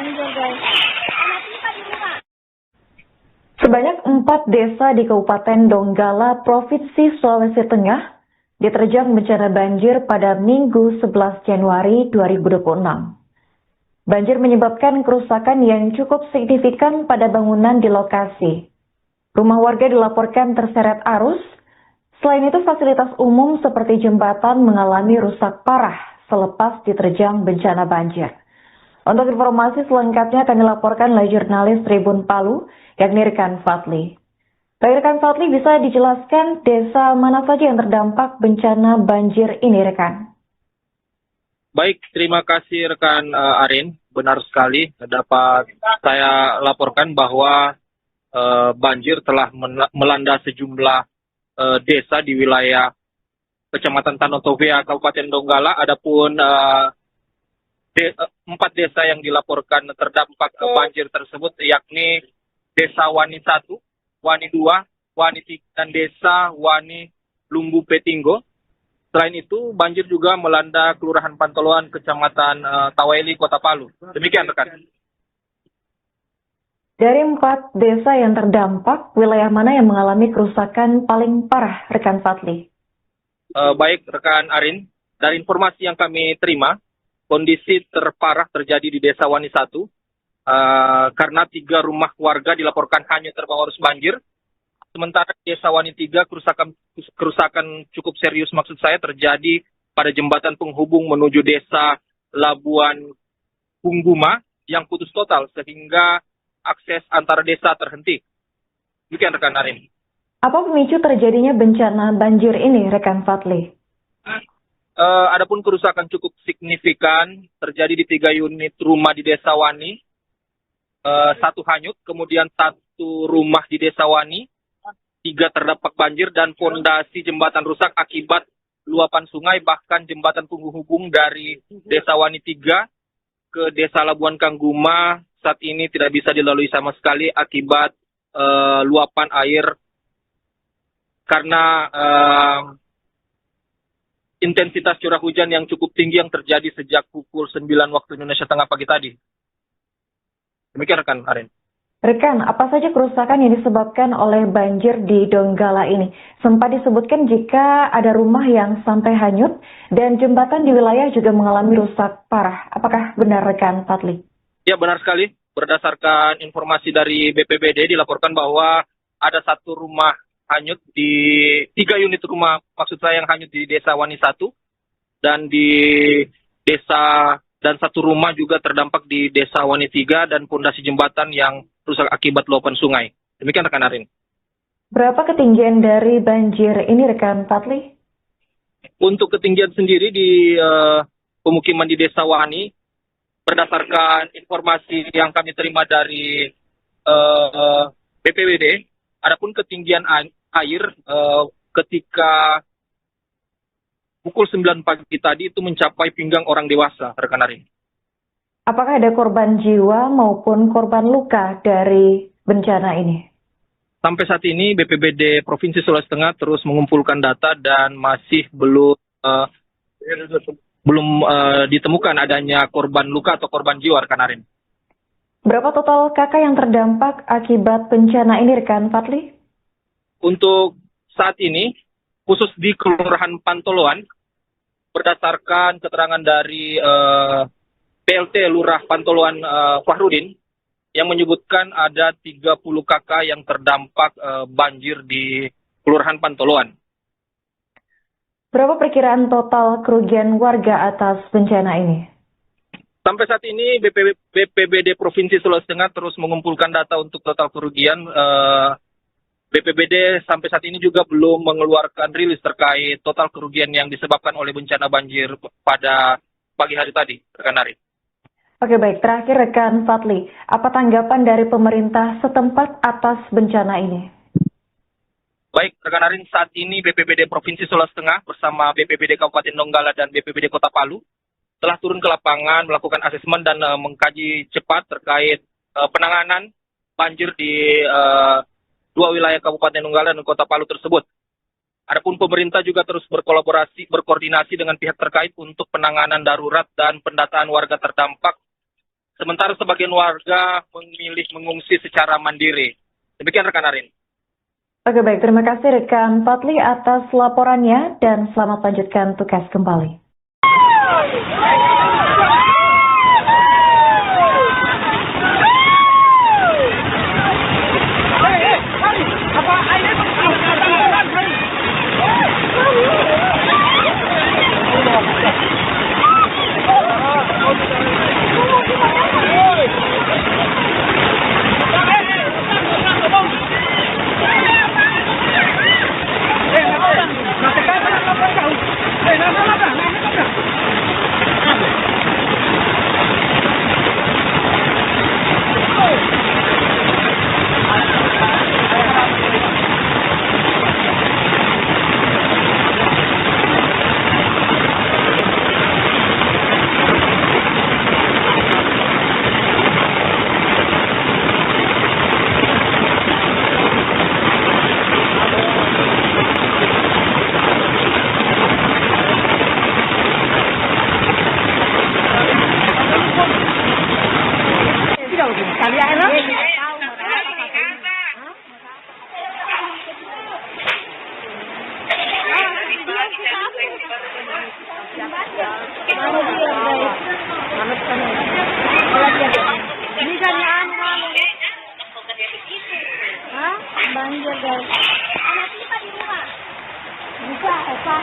banjir, guys. Sebanyak 4 desa di Kabupaten Donggala, Provinsi Sulawesi Tengah, diterjang bencana banjir pada Minggu 11 Januari 2026. Banjir menyebabkan kerusakan yang cukup signifikan pada bangunan di lokasi. Rumah warga dilaporkan terseret arus. Selain itu, fasilitas umum seperti jembatan mengalami rusak parah selepas diterjang bencana banjir. Untuk informasi selengkapnya akan dilaporkan oleh jurnalis Tribun Palu, yakni Rekan Fadli. Baik Rekan Fadli, bisa dijelaskan desa mana saja yang terdampak bencana banjir ini, Rekan? Baik, terima kasih rekan Arin. Benar sekali dapat saya laporkan bahwa banjir telah melanda sejumlah desa di wilayah Kecamatan Tanotovia, Kabupaten Donggala. Adapun 4 desa yang dilaporkan terdampak banjir tersebut yakni Desa Wani 1, Wani 2, Wani 3, dan Desa Wani Lumbu Petinggo. Selain itu, banjir juga melanda Kelurahan Pantoloan, Kecamatan Taweli, Kota Palu. Demikian, rekan. Dari 4 desa yang terdampak, wilayah mana yang mengalami kerusakan paling parah, Rekan Fadli? Baik, rekan Arin. Dari informasi yang kami terima, kondisi terparah terjadi di Desa Wani 1, karena 3 rumah warga dilaporkan hanyut terbawa arus banjir. Sementara Desa Wani 3, kerusakan cukup serius maksud saya terjadi pada jembatan penghubung menuju Desa Labuan Pungguma yang putus total sehingga akses antara desa terhenti. Demikian rekan Arin. Apa pemicu terjadinya bencana banjir ini, Rekan Fadli? Adapun kerusakan cukup signifikan terjadi di 3 unit rumah di Desa Wani. 1 hanyut, kemudian 1 rumah di Desa Wani, 3 terdampak banjir, dan fondasi jembatan rusak akibat luapan sungai. Bahkan jembatan penghubung dari Desa Wani 3 ke Desa Labuan Kangguma saat ini tidak bisa dilalui sama sekali akibat luapan air karena intensitas curah hujan yang cukup tinggi yang terjadi sejak pukul 9 waktu Indonesia Tengah pagi tadi. Demikian rekan Arin. Rekan, apa saja kerusakan yang disebabkan oleh banjir di Donggala ini? Sempat disebutkan jika ada rumah yang sampai hanyut dan jembatan di wilayah juga mengalami rusak parah. Apakah benar rekan Fadli? Ya, benar sekali. Berdasarkan informasi dari BPBD dilaporkan bahwa ada 1 rumah hanyut di 3 unit rumah, maksud saya yang hanyut di Desa Wani 1 dan di desa dan 1 rumah juga terdampak di Desa Wani 3 dan fondasi jembatan yang rusak akibat luapan sungai. Demikian rekan Arin. Berapa ketinggian dari banjir ini rekan Fadli? Untuk ketinggian sendiri di pemukiman di Desa Wani, berdasarkan informasi yang kami terima dari BPBD, adapun ketinggian air ketika pukul 9 pagi tadi itu mencapai pinggang orang dewasa, rekan Arin. Apakah ada korban jiwa maupun korban luka dari bencana ini? Sampai saat ini BPBD Provinsi Sulawesi Tengah terus mengumpulkan data dan masih belum ditemukan adanya korban luka atau korban jiwa, rekan Arin. Berapa total kakak yang terdampak akibat bencana ini, rekan Fadli? Untuk saat ini, khusus di Kelurahan Pantoloan, berdasarkan keterangan dari PLT Lurah Pantoloan Fahrudin, yang menyebutkan ada 30 kakak yang terdampak banjir di Kelurahan Pantoloan. Berapa perkiraan total kerugian warga atas bencana ini? Sampai saat ini BPBD Provinsi Sulawesi Tengah terus mengumpulkan data untuk total kerugian. BPBD sampai saat ini juga belum mengeluarkan rilis terkait total kerugian yang disebabkan oleh bencana banjir pada pagi hari tadi, rekan Arin. Oke, baik. Terakhir rekan Fadli, apa tanggapan dari pemerintah setempat atas bencana ini? Baik, rekan Arin, saat ini BPBD Provinsi Sulawesi Tengah bersama BPBD Kabupaten Donggala dan BPBD Kota Palu telah turun ke lapangan melakukan asesmen dan mengkaji cepat terkait penanganan banjir di 2 wilayah Kabupaten Donggala dan Kota Palu tersebut. Adapun pemerintah juga terus berkoordinasi dengan pihak terkait untuk penanganan darurat dan pendataan warga terdampak Sementara sebagian warga memilih mengungsi secara mandiri. Demikian rekan Arin. Oke baik, terima kasih rekan Patli atas laporannya dan selamat lanjutkan tugas kembali. Banjir guys. Anak kita di rumah. Bisa, Eva.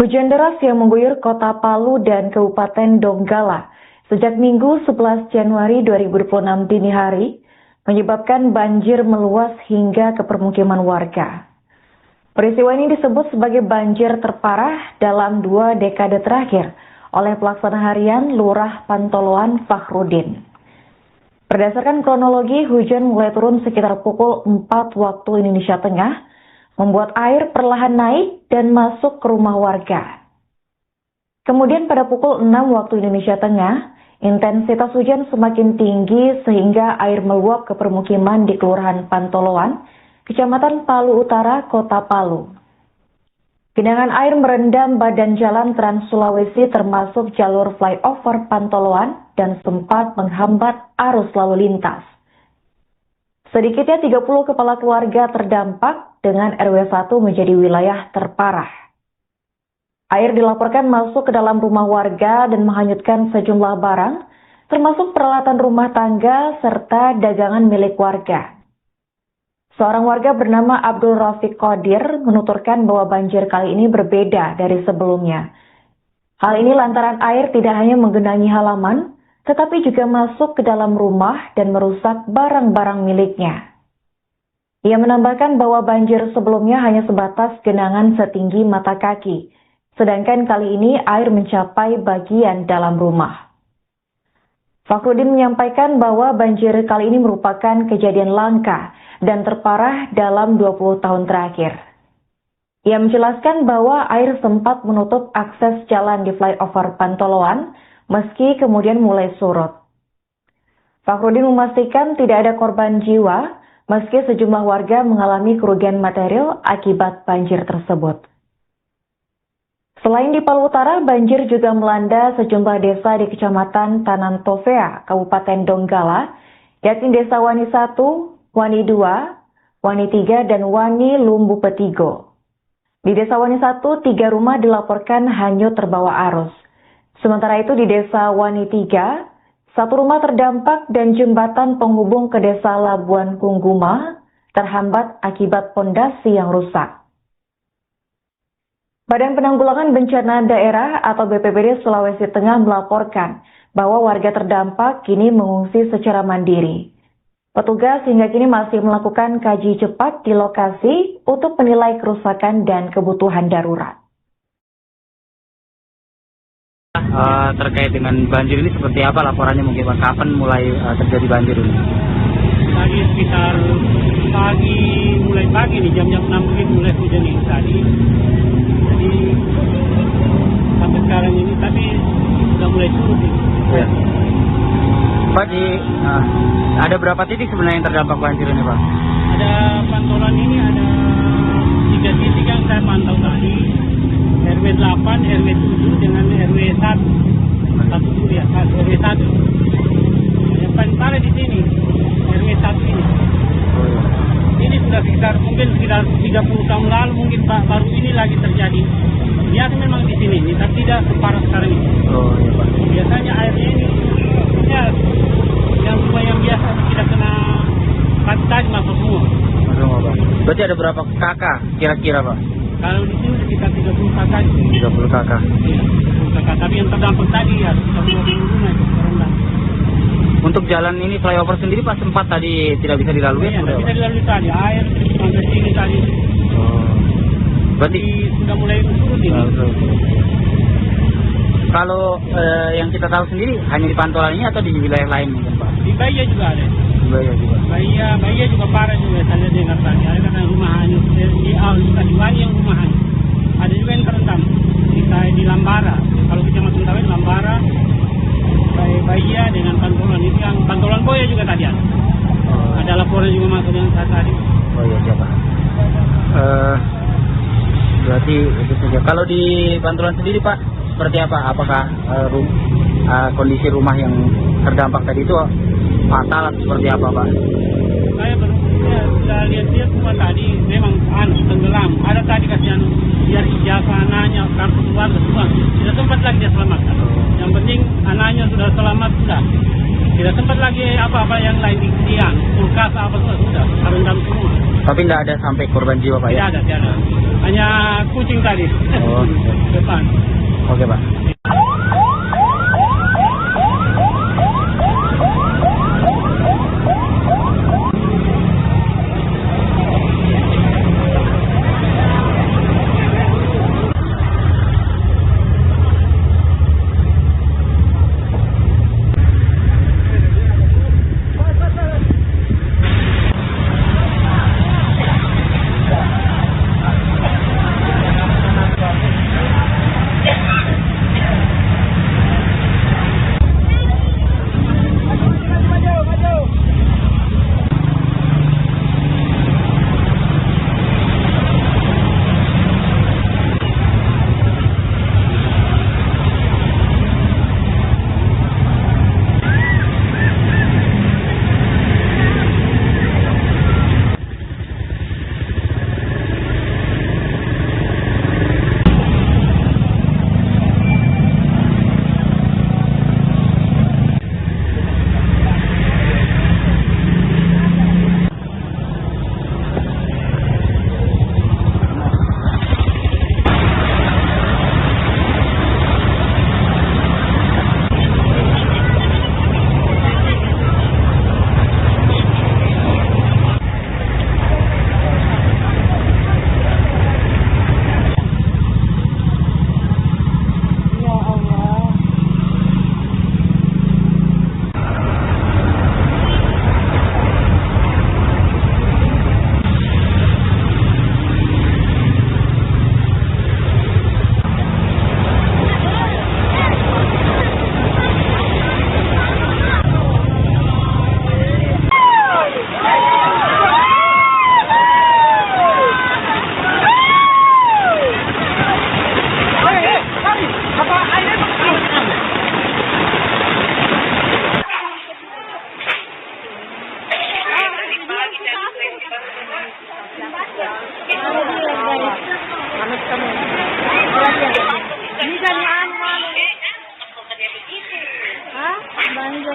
Hujan deras yang mengguyur kota Palu dan Kabupaten Donggala sejak Minggu 11 Januari 2026 dini hari menyebabkan banjir meluas hingga ke permukiman warga. Peristiwa ini disebut sebagai banjir terparah dalam 2 dekade terakhir oleh pelaksana harian Lurah Pantoloan Fakhrudin. Berdasarkan kronologi, hujan mulai turun sekitar pukul 4 waktu Indonesia Tengah, membuat air perlahan naik dan masuk ke rumah warga. Kemudian pada pukul 6 waktu Indonesia Tengah, intensitas hujan semakin tinggi sehingga air meluap ke permukiman di Kelurahan Pantoloan Kecamatan Palu Utara, Kota Palu. Genangan air merendam badan jalan Trans Sulawesi termasuk jalur flyover Pantoloan dan sempat menghambat arus lalu lintas. Sedikitnya 30 kepala keluarga terdampak dengan RW 1 menjadi wilayah terparah. Air dilaporkan masuk ke dalam rumah warga dan menghanyutkan sejumlah barang, termasuk peralatan rumah tangga serta dagangan milik warga. Seorang warga bernama Abdul Rafiq Qadir menuturkan bahwa banjir kali ini berbeda dari sebelumnya. Hal ini lantaran air tidak hanya menggenangi halaman, tetapi juga masuk ke dalam rumah dan merusak barang-barang miliknya. Ia menambahkan bahwa banjir sebelumnya hanya sebatas genangan setinggi mata kaki, sedangkan kali ini air mencapai bagian dalam rumah. Fakhrudin menyampaikan bahwa banjir kali ini merupakan kejadian langka dan terparah dalam 20 tahun terakhir. Ia menjelaskan bahwa air sempat menutup akses jalan di flyover Pantoloan meski kemudian mulai surut. Fakhrudin memastikan tidak ada korban jiwa meski sejumlah warga mengalami kerugian material akibat banjir tersebut. Selain di Palu Utara, banjir juga melanda sejumlah desa di Kecamatan Tanan Tovea, Kabupaten Donggala, yakni Desa Wani 1, Wani 2, Wani 3, dan Wani Lumbu Petigo. Di Desa Wani 1, 3 rumah dilaporkan hanyut terbawa arus. Sementara itu di Desa Wani 3, 1 rumah terdampak dan jembatan penghubung ke Desa Labuan Kungguma terhambat akibat pondasi yang rusak. Badan Penanggulangan Bencana Daerah atau BPBD Sulawesi Tengah melaporkan bahwa warga terdampak kini mengungsi secara mandiri. Petugas hingga kini masih melakukan kaji cepat di lokasi untuk menilai kerusakan dan kebutuhan darurat. Terkait dengan banjir ini seperti apa laporannya mungkin Pak? Kapan mulai terjadi banjir ini? Tadi sekitar mulai pagi nih jam-jam 6 mulai hujan ini tadi. Jadi sampai sekarang ini tapi sudah mulai surut ini. Ya. Pak, ada berapa titik sebenarnya yang terdampak banjir ini Pak? Ada Pantolan ini ada 3 titik yang saya pantau tadi. RW 8, RW 7 dengan RW 1. RW 1. Yang paling parah di sini RW 1 ini. Ini sudah mungkin sekitar 30 tahun lalu mungkin baru ini lagi terjadi. Biasa memang di sini ini, tapi tidak separah sekarang ini. Oh iya Pak. Biasanya airnya ini ya yang rumah yang biasa tidak kena tadi masuk semua. Pak. Berarti ada berapa kakak kira-kira Pak? Kalau di sini sekitar 30 kakak. 30 kakak. Iya, 30 kakak. Tapi yang terdampak tadi ya 20 rumah itu terendam. Untuk jalan ini flyover sendiri Pak sempat tadi tidak bisa dilalui? Iya, tidak bisa dilalui tadi. Air sampai sini tadi. Oh. Berarti sudah mulai surut ini. Kalau yang kita tahu sendiri hanya di Pantolan ini atau di wilayah lain mungkin Pak? Di Bahia juga ada. Di Bahia juga. Bahia juga parah juga. Saya dengar tadi. Ada kan rumah hanyut di Wani yang rumah hanyut. Ada juga yang terendam. Di Lambara. Kalau kecamatan Tawet Lambara, Bahia dengan Pantolan itu yang Pantolan Boya juga tadi ada. Oh. Ada laporan juga masuk dengan saya tadi. Oh iya siapa? Berarti itu saja. Kalau di Pantolan sendiri Pak, seperti apa? Apakah kondisi rumah yang terdampak tadi itu fatal atau seperti apa Pak? Saya sudah lihat rumah tadi memang tenggelam. Ada tadi kasihan biar ijazah anaknya, kartu keluarga semua. Tidak sempat lagi dia selamatkan. Yang penting anaknya sudah selamat sudah. Tidak sempat lagi apa-apa yang lain di tiang, kulkas apa sudah terendam semua. Tapi tidak ada sampai korban jiwa Pak ya? Tidak ada. Hanya kucing tadi. Oh. Depan. Oke Pak.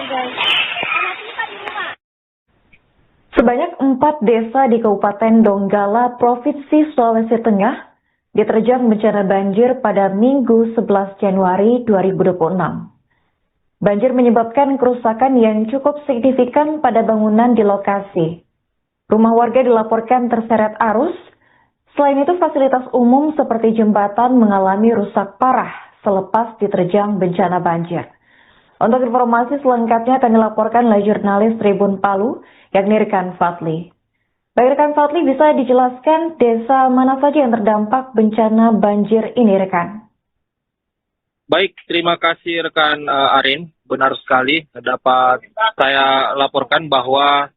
guys. Anak kita di rumah. Sebanyak 4 desa di Kabupaten Donggala, Provinsi Sulawesi Tengah, diterjang bencana banjir pada Minggu 11 Januari 2026. Banjir menyebabkan kerusakan yang cukup signifikan pada bangunan di lokasi. Rumah warga dilaporkan terseret arus. Selain itu, fasilitas umum seperti jembatan mengalami rusak parah selepas diterjang bencana banjir. Untuk informasi selengkapnya akan dilaporkan oleh jurnalis Tribun Palu, yakni Rekan Fadli. Baik Rekan Fadli, bisa dijelaskan desa mana saja yang terdampak bencana banjir ini, Rekan? Baik, terima kasih rekan Arin. Benar sekali dapat saya laporkan bahwa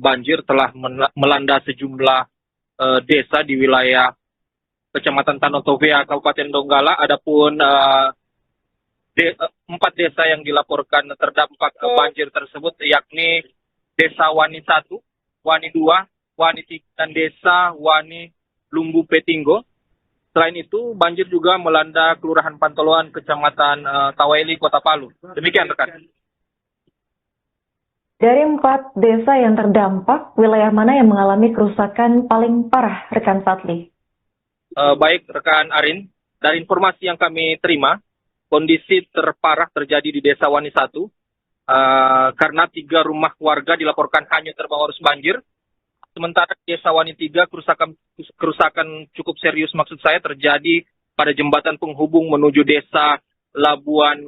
banjir telah melanda sejumlah desa di wilayah Kecamatan Tanotovea, Kabupaten Donggala. Adapun 4 desa yang dilaporkan terdampak banjir tersebut yakni Desa Wani 1, Wani 2, Wani 3, dan Desa Wani Lumbu Petinggo. Selain itu, banjir juga melanda Kelurahan Pantoloan, Kecamatan Taweli, Kota Palu. Demikian, rekan. Dari 4 desa yang terdampak, wilayah mana yang mengalami kerusakan paling parah, Rekan Fadli? Baik, rekan Arin. Dari informasi yang kami terima, kondisi terparah terjadi di Desa Wani 1, karena 3 rumah warga dilaporkan hanyut terbawa arus banjir. Sementara di Desa Wani 3, kerusakan cukup serius maksud saya terjadi pada jembatan penghubung menuju Desa Labuan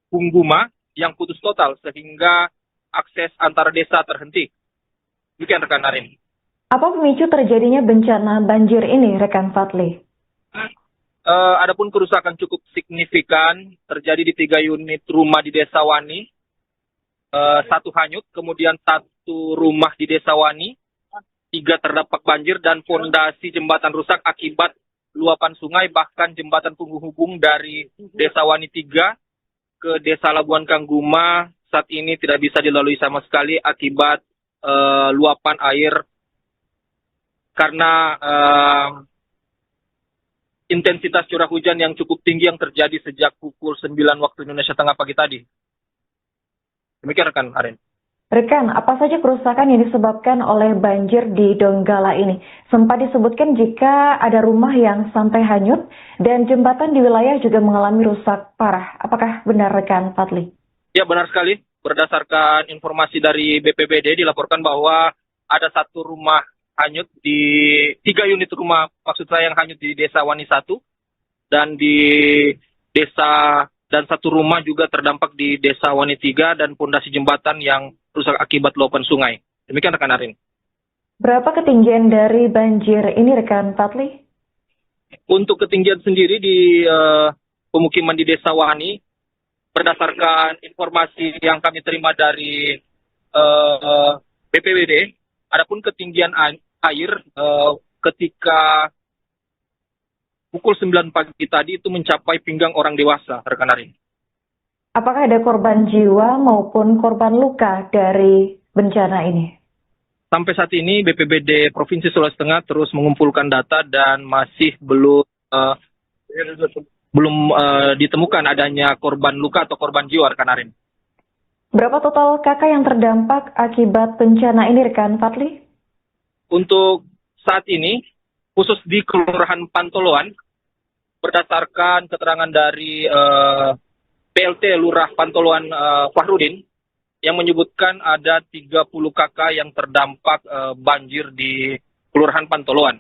Pungguma yang putus total sehingga akses antar desa terhenti. Demikian rekan Arin. Apa pemicu terjadinya bencana banjir ini, Rekan Fadli? Adapun kerusakan cukup signifikan terjadi di 3 unit rumah di Desa Wani. 1 hanyut, kemudian 1 rumah di Desa Wani, 3 terdampak banjir, dan fondasi jembatan rusak akibat luapan sungai. Bahkan jembatan penghubung dari Desa Wani 3 ke Desa Labuan Kangguma saat ini tidak bisa dilalui sama sekali akibat luapan air karena intensitas curah hujan yang cukup tinggi yang terjadi sejak pukul 9 waktu Indonesia Tengah pagi tadi. Demikian rekan Aren. Rekan, apa saja kerusakan yang disebabkan oleh banjir di Donggala ini? Sempat disebutkan jika ada rumah yang sampai hanyut dan jembatan di wilayah juga mengalami rusak parah. Apakah benar rekan Fadli? Ya, benar sekali. Berdasarkan informasi dari BPBD dilaporkan bahwa ada 1 rumah hanyut di 3 unit rumah, maksud saya yang hanyut di Desa Wani 1 dan di desa dan 1 rumah juga terdampak di Desa Wani 3 dan pondasi jembatan yang rusak akibat luapan sungai. Demikian rekan Arin. Berapa ketinggian dari banjir ini rekan Fadli? Untuk ketinggian sendiri di pemukiman di Desa Wani, berdasarkan informasi yang kami terima dari BPBD, adapun ketinggian air ketika pukul 9 pagi tadi itu mencapai pinggang orang dewasa, rekan Arin. Apakah ada korban jiwa maupun korban luka dari bencana ini? Sampai saat ini BPBD Provinsi Sulawesi Tengah terus mengumpulkan data dan masih belum ditemukan adanya korban luka atau korban jiwa, rekan Arin. Berapa total kakak yang terdampak akibat bencana ini, rekan Fadli? Untuk saat ini, khusus di Kelurahan Pantoloan, berdasarkan keterangan dari PLT Lurah Pantoloan Fahrudin, yang menyebutkan ada 30 kakak yang terdampak banjir di Kelurahan Pantoloan.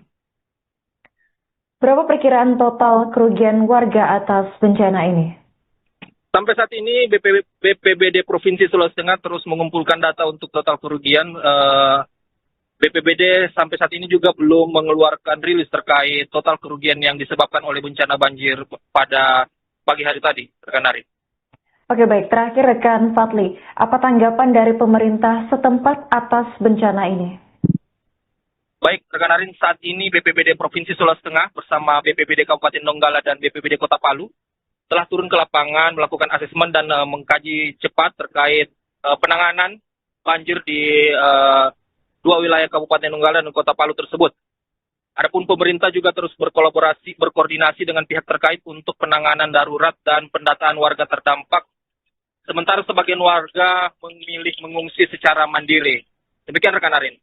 Berapa perkiraan total kerugian warga atas bencana ini? Sampai saat ini BPBD Provinsi Sulawesi Tengah terus mengumpulkan data untuk total kerugian. BPBD sampai saat ini juga belum mengeluarkan rilis terkait total kerugian yang disebabkan oleh bencana banjir pada pagi hari tadi, rekan Ari. Oke, baik. Terakhir rekan Fadli, apa tanggapan dari pemerintah setempat atas bencana ini? Baik, rekan Arin, saat ini BPBD Provinsi Sulawesi Tengah bersama BPBD Kabupaten Donggala dan BPBD Kota Palu telah turun ke lapangan melakukan asesmen dan mengkaji cepat terkait penanganan banjir di 2 wilayah Kabupaten Donggala dan Kota Palu tersebut. Adapun pemerintah juga terus berkoordinasi dengan pihak terkait untuk penanganan darurat dan pendataan warga terdampak Sementara sebagian warga memilih mengungsi secara mandiri. Demikian rekan Arin.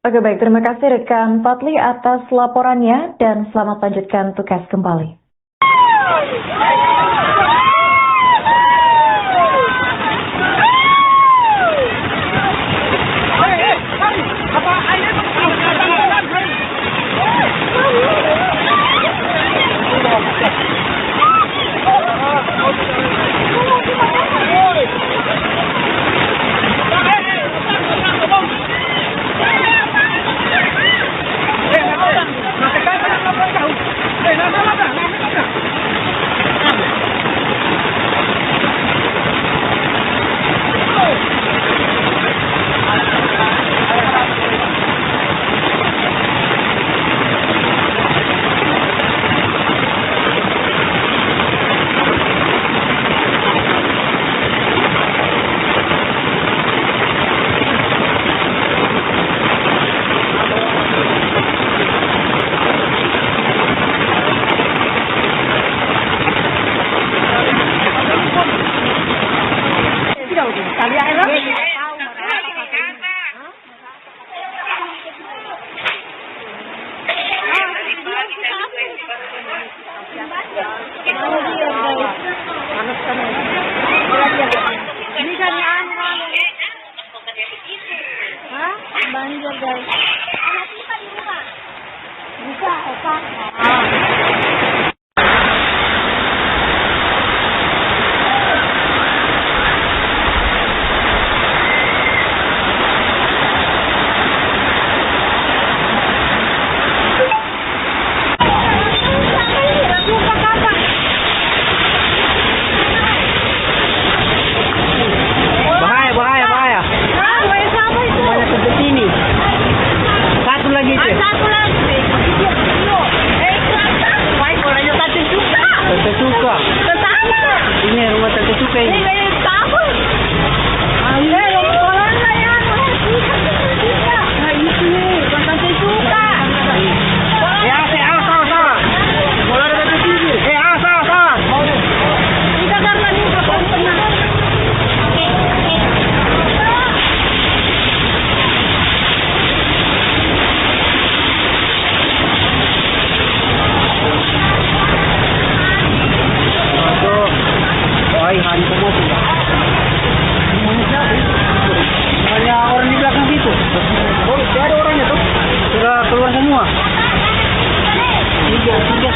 Oke baik, terima kasih rekan Fadli atas laporannya dan selamat lanjutkan tugas kembali. Ini kan banjir guys. Anak kita di rumah. Bisa, Opa.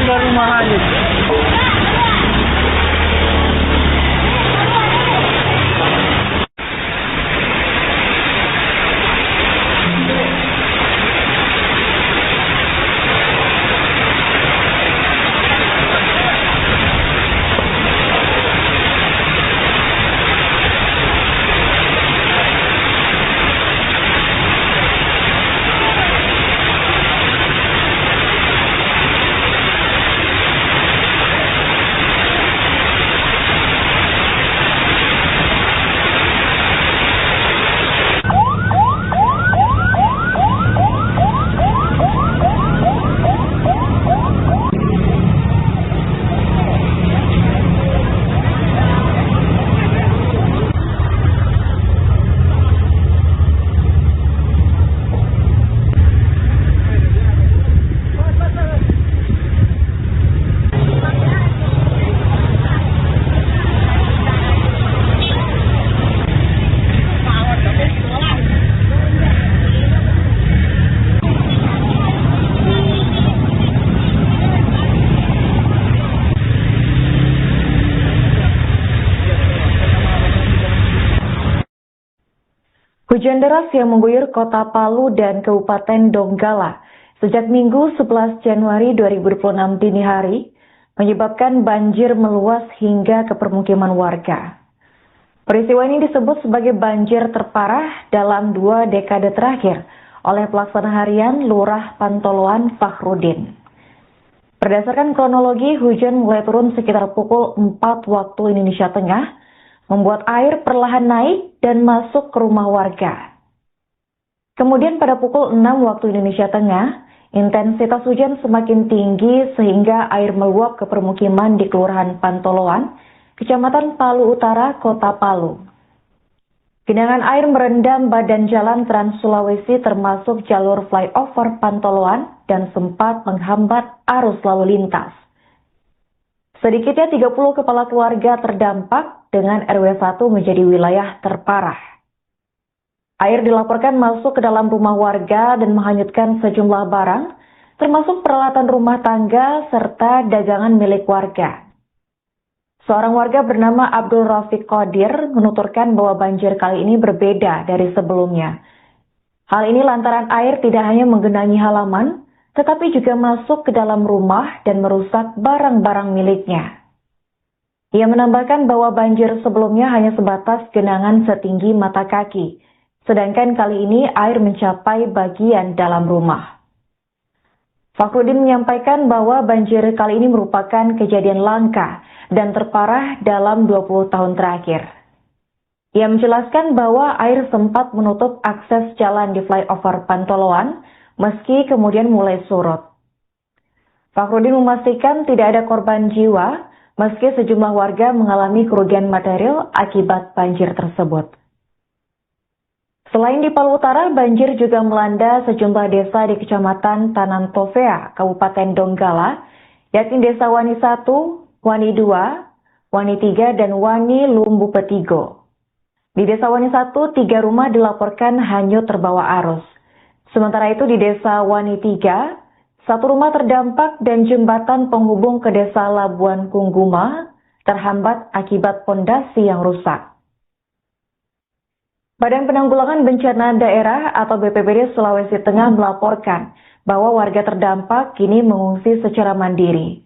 Sudah rumah hanyut. Hujan deras yang mengguyur kota Palu dan Kabupaten Donggala sejak Minggu 11 Januari 2026 dini hari menyebabkan banjir meluas hingga ke permukiman warga. Peristiwa ini disebut sebagai banjir terparah dalam 2 dekade terakhir oleh pelaksana harian Lurah Pantoloan Fakhrudin. Berdasarkan kronologi, hujan mulai turun sekitar pukul 4 waktu Indonesia Tengah, membuat air perlahan naik dan masuk ke rumah warga. Kemudian pada pukul 6 waktu Indonesia Tengah, intensitas hujan semakin tinggi sehingga air meluap ke permukiman di Kelurahan Pantoloan Kecamatan Palu Utara, Kota Palu. Genangan air merendam badan jalan Trans Sulawesi termasuk jalur flyover Pantoloan dan sempat menghambat arus lalu lintas. Sedikitnya 30 kepala keluarga terdampak dengan RW 1 menjadi wilayah terparah. Air dilaporkan masuk ke dalam rumah warga dan menghanyutkan sejumlah barang, termasuk peralatan rumah tangga serta dagangan milik warga. Seorang warga bernama Abdul Rafiq Qadir menuturkan bahwa banjir kali ini berbeda dari sebelumnya. Hal ini lantaran air tidak hanya menggenangi halaman, tetapi juga masuk ke dalam rumah dan merusak barang-barang miliknya. Ia menambahkan bahwa banjir sebelumnya hanya sebatas genangan setinggi mata kaki, sedangkan kali ini air mencapai bagian dalam rumah. Fakhrudin menyampaikan bahwa banjir kali ini merupakan kejadian langka dan terparah dalam 20 tahun terakhir. Ia menjelaskan bahwa air sempat menutup akses jalan di flyover Pantoloan meski kemudian mulai surut. Fakhrudin memastikan tidak ada korban jiwa meski sejumlah warga mengalami kerugian material akibat banjir tersebut. Selain di Palu Utara, banjir juga melanda sejumlah desa di Kecamatan Tanan Tovea, Kabupaten Donggala, yakni Desa Wani 1, Wani 2, Wani 3, dan Wani Lumbu Petigo. Di Desa Wani 1, 3 rumah dilaporkan hanyut terbawa arus. Sementara itu di Desa Wani 3, 1 rumah terdampak dan jembatan penghubung ke Desa Labuan Kungguma terhambat akibat pondasi yang rusak. Badan Penanggulangan Bencana Daerah atau BPBD Sulawesi Tengah melaporkan bahwa warga terdampak kini mengungsi secara mandiri.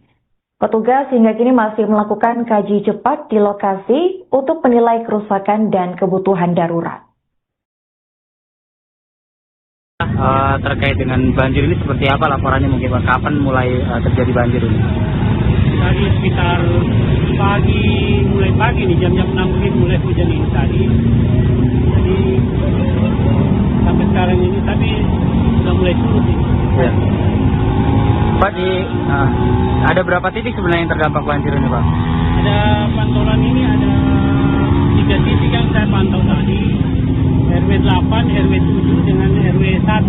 Petugas hingga kini masih melakukan kaji cepat di lokasi untuk menilai kerusakan dan kebutuhan darurat. Terkait dengan banjir ini seperti apa laporannya mungkin Pak? Kapan mulai terjadi banjir ini? Tadi sekitar mulai pagi nih jam-jam 6 menit mulai hujan ini tadi. Jadi sampai sekarang ini tapi sudah mulai surut ini. Ya. Pak, ada berapa titik sebenarnya yang terdampak banjir ini Pak? Ada Pantolan ini ada 3 titik yang saya pantau tadi. RW 8, RW 7 dengan RW 1.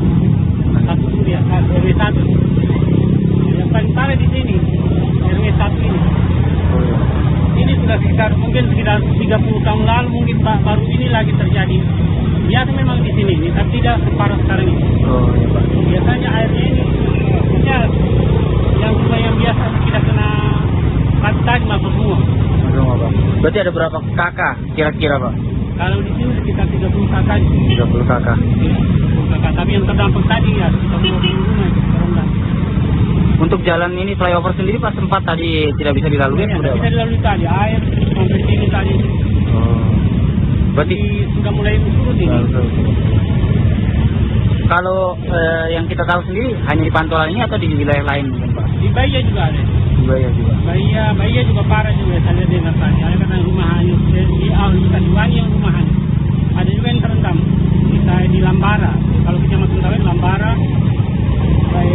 RW 1. Yang paling parah di sini RW 1 ini. Ini sudah sekitar 30 tahun lalu mungkin baru ini lagi terjadi. Biasa memang di sini, tapi tidak separah sekarang ini. Biasanya airnya ini, ya, yang biasa tidak kena tadi masuk semua. Berarti ada berapa kakak kira-kira Pak? Kalau di sini sekitar 30 kakak. 30 kakak. 30 kakak, tapi yang terdampak tadi ya sekitar 20 rumah itu. Untuk jalan ini flyover sendiri Pak sempat tadi tidak bisa dilalui? Ya, tidak bisa dilalui tadi, air sampai sini tadi. Berarti sudah mulai surut ini. Kalau yang kita tahu sendiri hanya di Pantolan ini atau di wilayah lain Pak? Di Bahia juga ada. Di Bahia juga. Bahia juga parah juga saya lihat dengan tadi. Ada kata rumah hanyut di Wani yang rumah hanyut. Ada juga yang terendam. Di Lambara. Kalau kecamatan Tawen Lambara,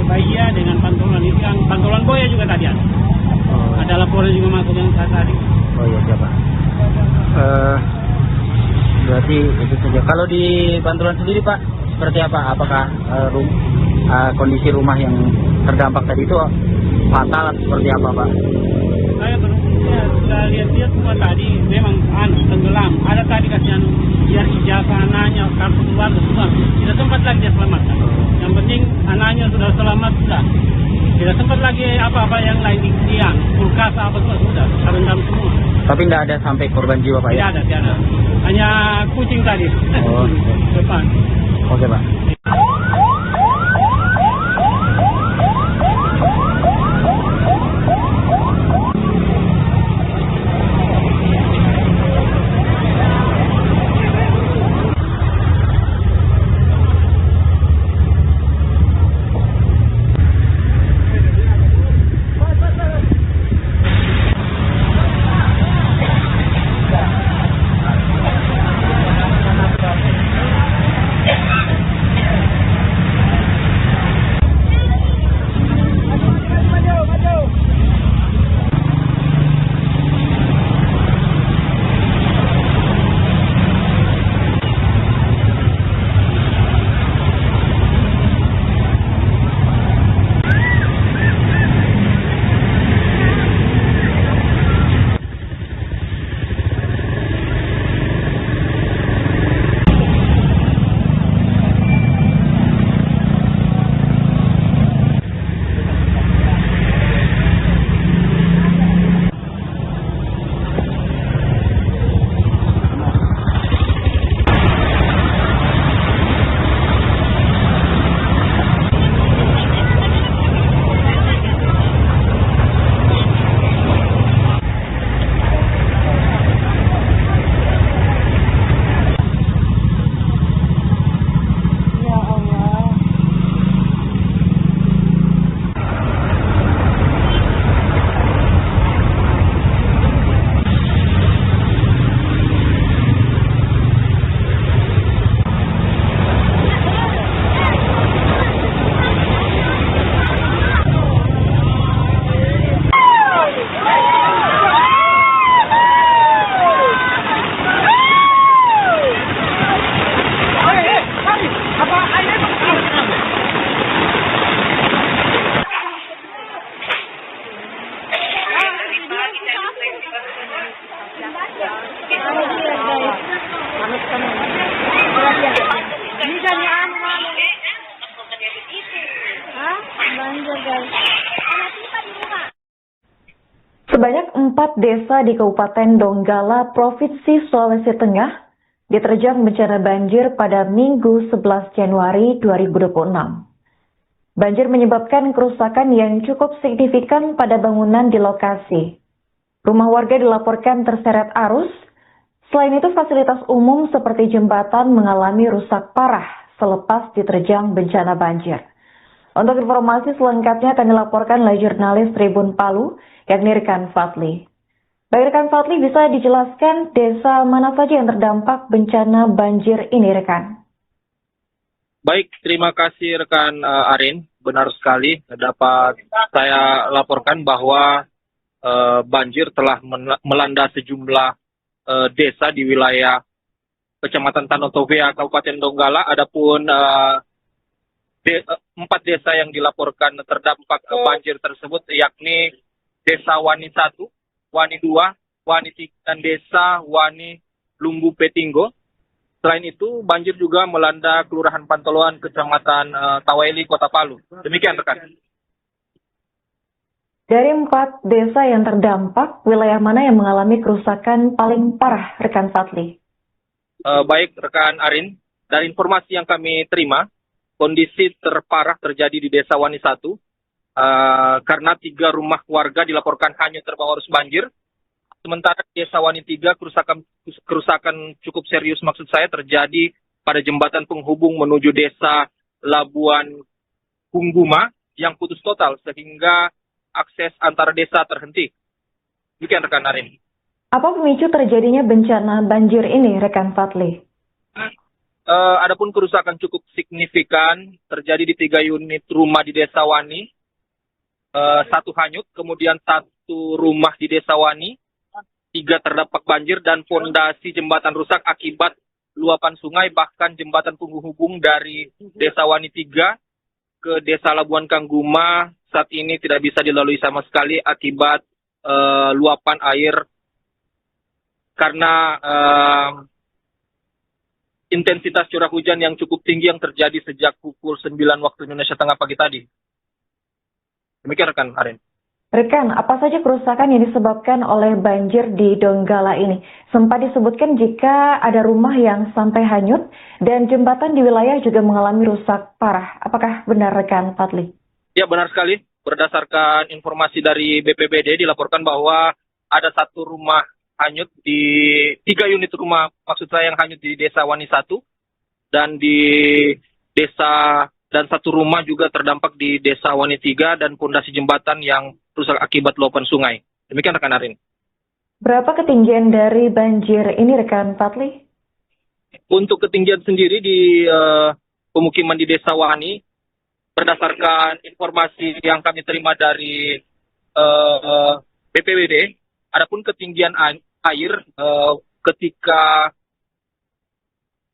Bahia dengan Pantolan itu kan Pantolan Boya juga tadi ada. Ada laporan juga masuk yang tadi. Oh iya siapa? Berarti itu saja. Kalau di Pantolan sendiri Pak seperti apa? Apakah kondisi rumah yang terdampak tadi itu fatal atau seperti apa Pak? Saya lihat semua tadi memang tenggelam. Ada tadi kasihan biar ijazah anaknya, kartu keluarga semua. Tidak sempat lagi dia selamatkan. Yang penting anaknya sudah selamat sudah. Tidak sempat lagi apa-apa yang lain yang kulkas apa semua sudah terendam semua. Tapi tidak ada sampai korban jiwa Pak ya? Tidak ada. Hanya kucing tadi. Oh. Depan. Oke Pak. desa di Kabupaten Donggala, Provinsi Sulawesi Tengah diterjang bencana banjir pada Minggu 11 Januari 2026. Banjir menyebabkan kerusakan yang cukup signifikan pada bangunan di lokasi. Rumah warga dilaporkan terseret arus. Selain itu, fasilitas umum seperti jembatan mengalami rusak parah selepas diterjang bencana banjir. Untuk informasi selengkapnya akan dilaporkan oleh jurnalis Tribun Palu, yakni Rekan Fadli. Baik Rekan Fadli, bisa dijelaskan desa mana saja yang terdampak bencana banjir ini, Rekan? Baik, terima kasih rekan Arin. Benar sekali dapat saya laporkan bahwa banjir telah melanda sejumlah desa di wilayah Kecamatan Tanotovea, Kabupaten Donggala. Adapun 4 desa yang dilaporkan terdampak banjir tersebut yakni Desa Wani 1, Wani 2, Wani 3, dan Desa Wani Lumbu Petinggo. Selain itu, banjir juga melanda Kelurahan Pantoloan, Kecamatan Taweli, Kota Palu. Demikian rekan. Dari 4 desa yang terdampak, wilayah mana yang mengalami kerusakan paling parah, Rekan Fadli? Baik rekan Arin, dari informasi yang kami terima, kondisi terparah terjadi di Desa Wani 1 karena 3 rumah warga dilaporkan hanyut terbawa arus banjir. Sementara di Desa Wani 3 kerusakan cukup serius maksud saya terjadi pada jembatan penghubung menuju Desa Labuan Kungguma yang putus total sehingga akses antar desa terhenti. Demikian rekan Arin. Apa pemicu terjadinya bencana banjir ini, Rekan Fadli? Adapun kerusakan cukup signifikan terjadi di 3 unit rumah di Desa Wani, 1 hanyut, kemudian 1 rumah di Desa Wani, 3 terdampak banjir dan fondasi jembatan rusak akibat luapan sungai, bahkan jembatan penghubung dari Desa Wani 3 ke Desa Labuan Kangguma saat ini tidak bisa dilalui sama sekali akibat luapan air karena intensitas curah hujan yang cukup tinggi yang terjadi sejak pukul 9 waktu Indonesia Tengah pagi tadi. Demikian rekan Arin. Rekan, apa saja kerusakan yang disebabkan oleh banjir di Donggala ini? Sempat disebutkan jika ada rumah yang sampai hanyut dan jembatan di wilayah juga mengalami rusak parah. Apakah benar rekan Fadli? Ya, benar sekali. Berdasarkan informasi dari BPBD dilaporkan bahwa ada 1 rumah hanyut di 3 unit rumah, maksud saya yang hanyut di Desa Wani 1 dan di desa dan 1 rumah juga terdampak di Desa Wani 3 dan pondasi jembatan yang rusak akibat luapan sungai. Demikian rekan Arin. Berapa ketinggian dari banjir ini rekan Fadli? Untuk ketinggian sendiri di pemukiman di Desa Wani, berdasarkan informasi yang kami terima dari BPBD, adapun ketinggian air ketika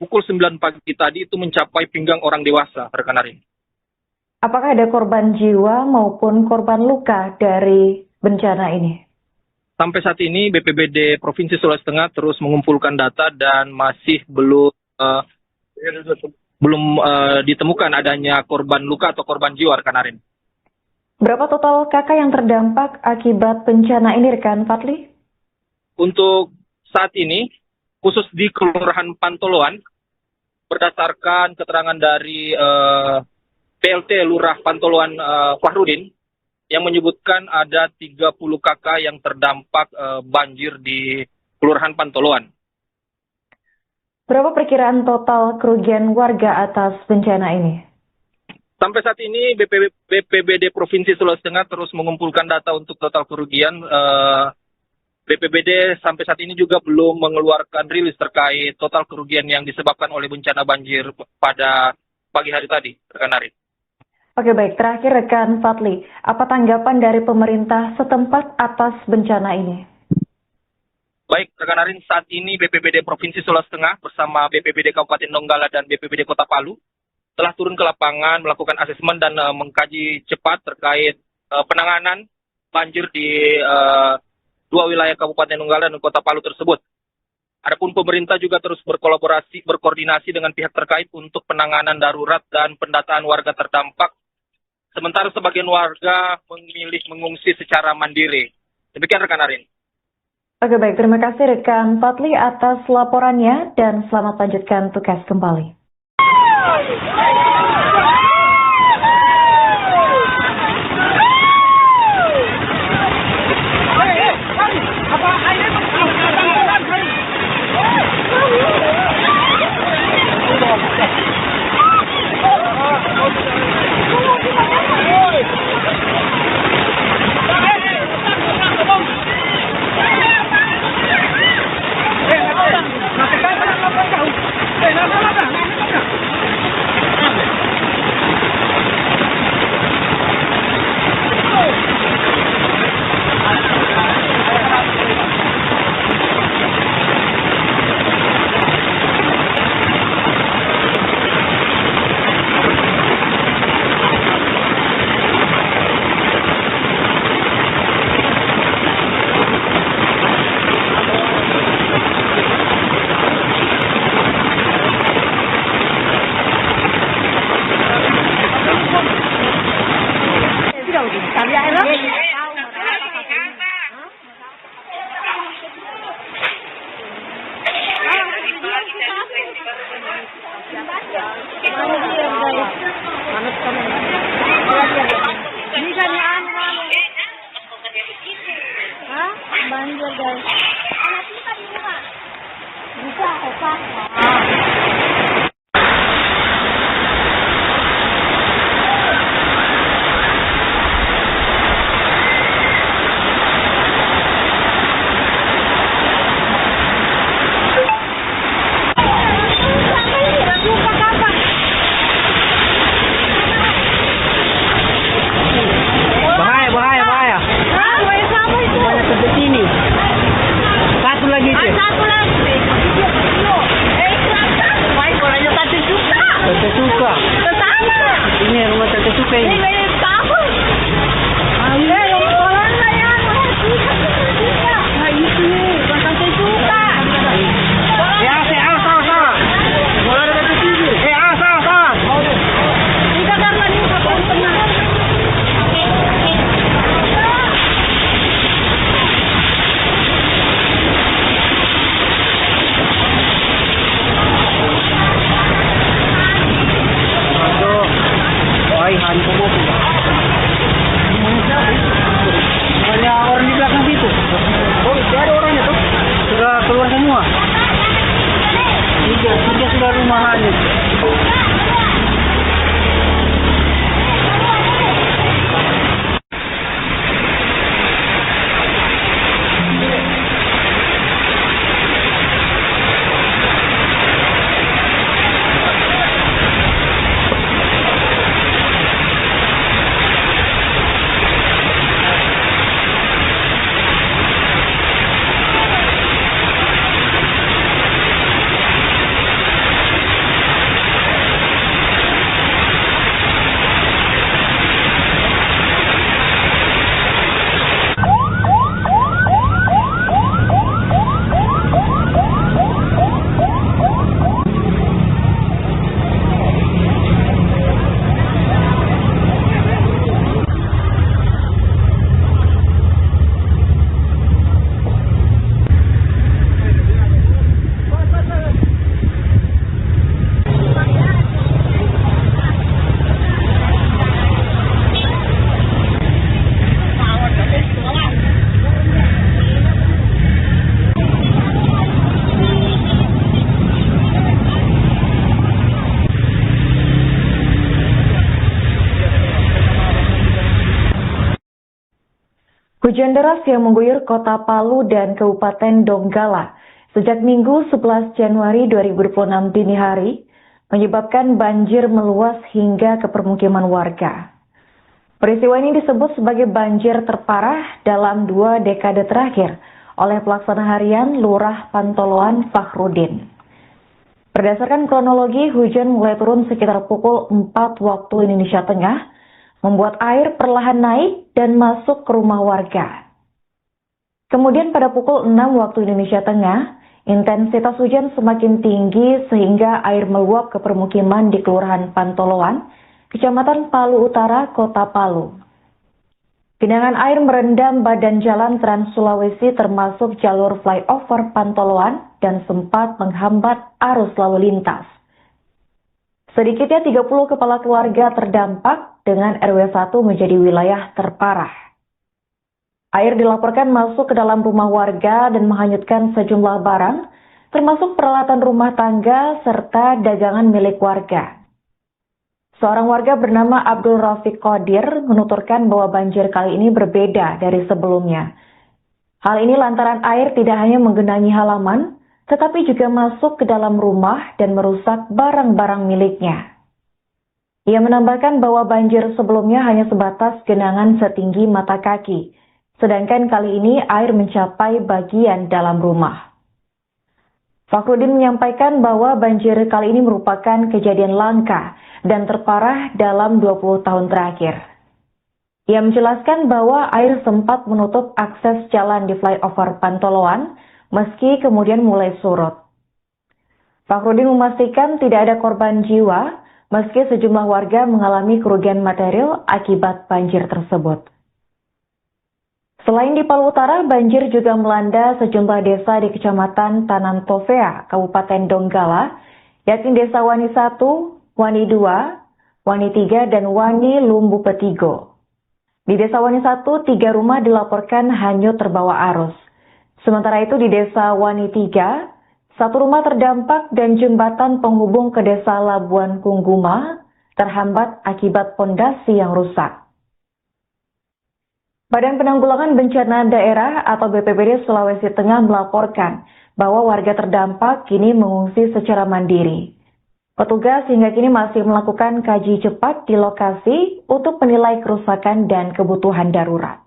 pukul 9 pagi tadi itu mencapai pinggang orang dewasa, rekan Arin. Apakah ada korban jiwa maupun korban luka dari bencana ini? Sampai saat ini BPBD Provinsi Sulawesi Tengah terus mengumpulkan data dan masih belum ditemukan adanya korban luka atau korban jiwa, rekan Arin. Berapa total kakak yang terdampak akibat bencana ini, rekan Fadli? Untuk saat ini, khusus di Kelurahan Pantoloan, berdasarkan keterangan dari PLT Lurah Pantoloan Fahrudin, yang menyebutkan ada 30 kakak yang terdampak banjir di Kelurahan Pantoloan. Berapa perkiraan total kerugian warga atas bencana ini? Sampai saat ini BPBD Provinsi Sulawesi Tengah terus mengumpulkan data untuk total kerugian. BPBD sampai saat ini juga belum mengeluarkan rilis terkait total kerugian yang disebabkan oleh bencana banjir pada pagi hari tadi, rekan Arif. Oke baik, terakhir rekan Fadli, apa tanggapan dari pemerintah setempat atas bencana ini? Baik, rekan Arin, saat ini BPBD Provinsi Sulawesi Tengah bersama BPBD Kabupaten Donggala dan BPBD Kota Palu telah turun ke lapangan melakukan asesmen dan mengkaji cepat terkait penanganan banjir di 2 wilayah Kabupaten Donggala dan Kota Palu tersebut. Adapun pemerintah juga terus berkoordinasi dengan pihak terkait untuk penanganan darurat dan pendataan warga terdampak. Sementara sebagian warga memilih mengungsi secara mandiri. Demikian rekan Arin. Oke baik, terima kasih rekan Patli atas laporannya dan selamat lanjutkan tugas kembali. Banjir guys. Anak kita di rumah. Bisa, Eka. Bahaya. Banyak seperti ini. Satu lagi itu. Tante Suka. Ini rumah Tante Suka ini. Hantu mobil. Banyak orang di belakang situ. Oh, ada orangnya tuh. Sudah keluar semua. Tiga sudah rumah hanyut. Hujan deras yang mengguyur kota Palu dan Kabupaten Donggala sejak Minggu 11 Januari 2026 dini hari menyebabkan banjir meluas hingga ke permukiman warga. Peristiwa ini disebut sebagai banjir terparah dalam 2 dekade terakhir oleh pelaksana harian Lurah Pantoloan Fakhrudin. Berdasarkan kronologi, hujan mulai turun sekitar pukul 4 waktu Indonesia Tengah, membuat air perlahan naik dan masuk ke rumah warga. Kemudian pada pukul 6 waktu Indonesia Tengah, intensitas hujan semakin tinggi sehingga air meluap ke permukiman di Kelurahan Pantoloan, Kecamatan Palu Utara, Kota Palu. Genangan air merendam badan jalan Trans Sulawesi termasuk jalur flyover Pantoloan dan sempat menghambat arus lalu lintas. Sedikitnya 30 kepala keluarga terdampak dengan RW 1 menjadi wilayah terparah. Air dilaporkan masuk ke dalam rumah warga dan menghanyutkan sejumlah barang, termasuk peralatan rumah tangga serta dagangan milik warga. Seorang warga bernama Abdul Rafiq Qadir menuturkan bahwa banjir kali ini berbeda dari sebelumnya. Hal ini lantaran air tidak hanya menggenangi halaman, tetapi juga masuk ke dalam rumah dan merusak barang-barang miliknya. Ia menambahkan bahwa banjir sebelumnya hanya sebatas genangan setinggi mata kaki, sedangkan kali ini air mencapai bagian dalam rumah. Fakhrudin menyampaikan bahwa banjir kali ini merupakan kejadian langka dan terparah dalam 20 tahun terakhir. Ia menjelaskan bahwa air sempat menutup akses jalan di flyover Pantoloan meski kemudian mulai surut. Fakhrudin memastikan tidak ada korban jiwa meski sejumlah warga mengalami kerugian material akibat banjir tersebut. Selain di Palu Utara, banjir juga melanda sejumlah desa di Kecamatan Tanan Tovea, Kabupaten Donggala, yakni Desa Wani 1, Wani 2, Wani 3, dan Wani Lumbu Petigo. Di Desa Wani 1, 3 rumah dilaporkan hanyut terbawa arus. Sementara itu di Desa Wani 3, 1 rumah terdampak dan jembatan penghubung ke Desa Labuan Kungguma terhambat akibat pondasi yang rusak. Badan Penanggulangan Bencana Daerah atau BPBD Sulawesi Tengah melaporkan bahwa warga terdampak kini mengungsi secara mandiri. Petugas hingga kini masih melakukan kaji cepat di lokasi untuk menilai kerusakan dan kebutuhan darurat.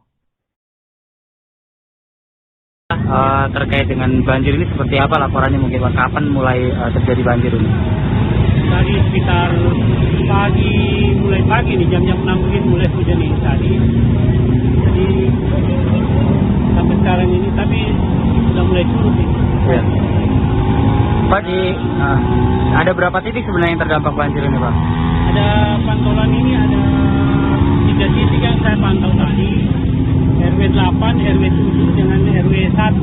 Terkait dengan banjir ini seperti apa laporannya mungkin Pak? Kapan mulai terjadi banjir ini? Tadi sekitar mulai pagi nih jam-jam 6 begini mulai hujan nih tadi. Jadi sampai sekarang ini tapi sudah mulai surut nih. Ya. Pak, ada berapa titik sebenarnya yang terdampak banjir ini Pak? Ada Pantolan ini ada 3 titik yang saya pantau tadi. RW 8, RW 7 dengan RW 1.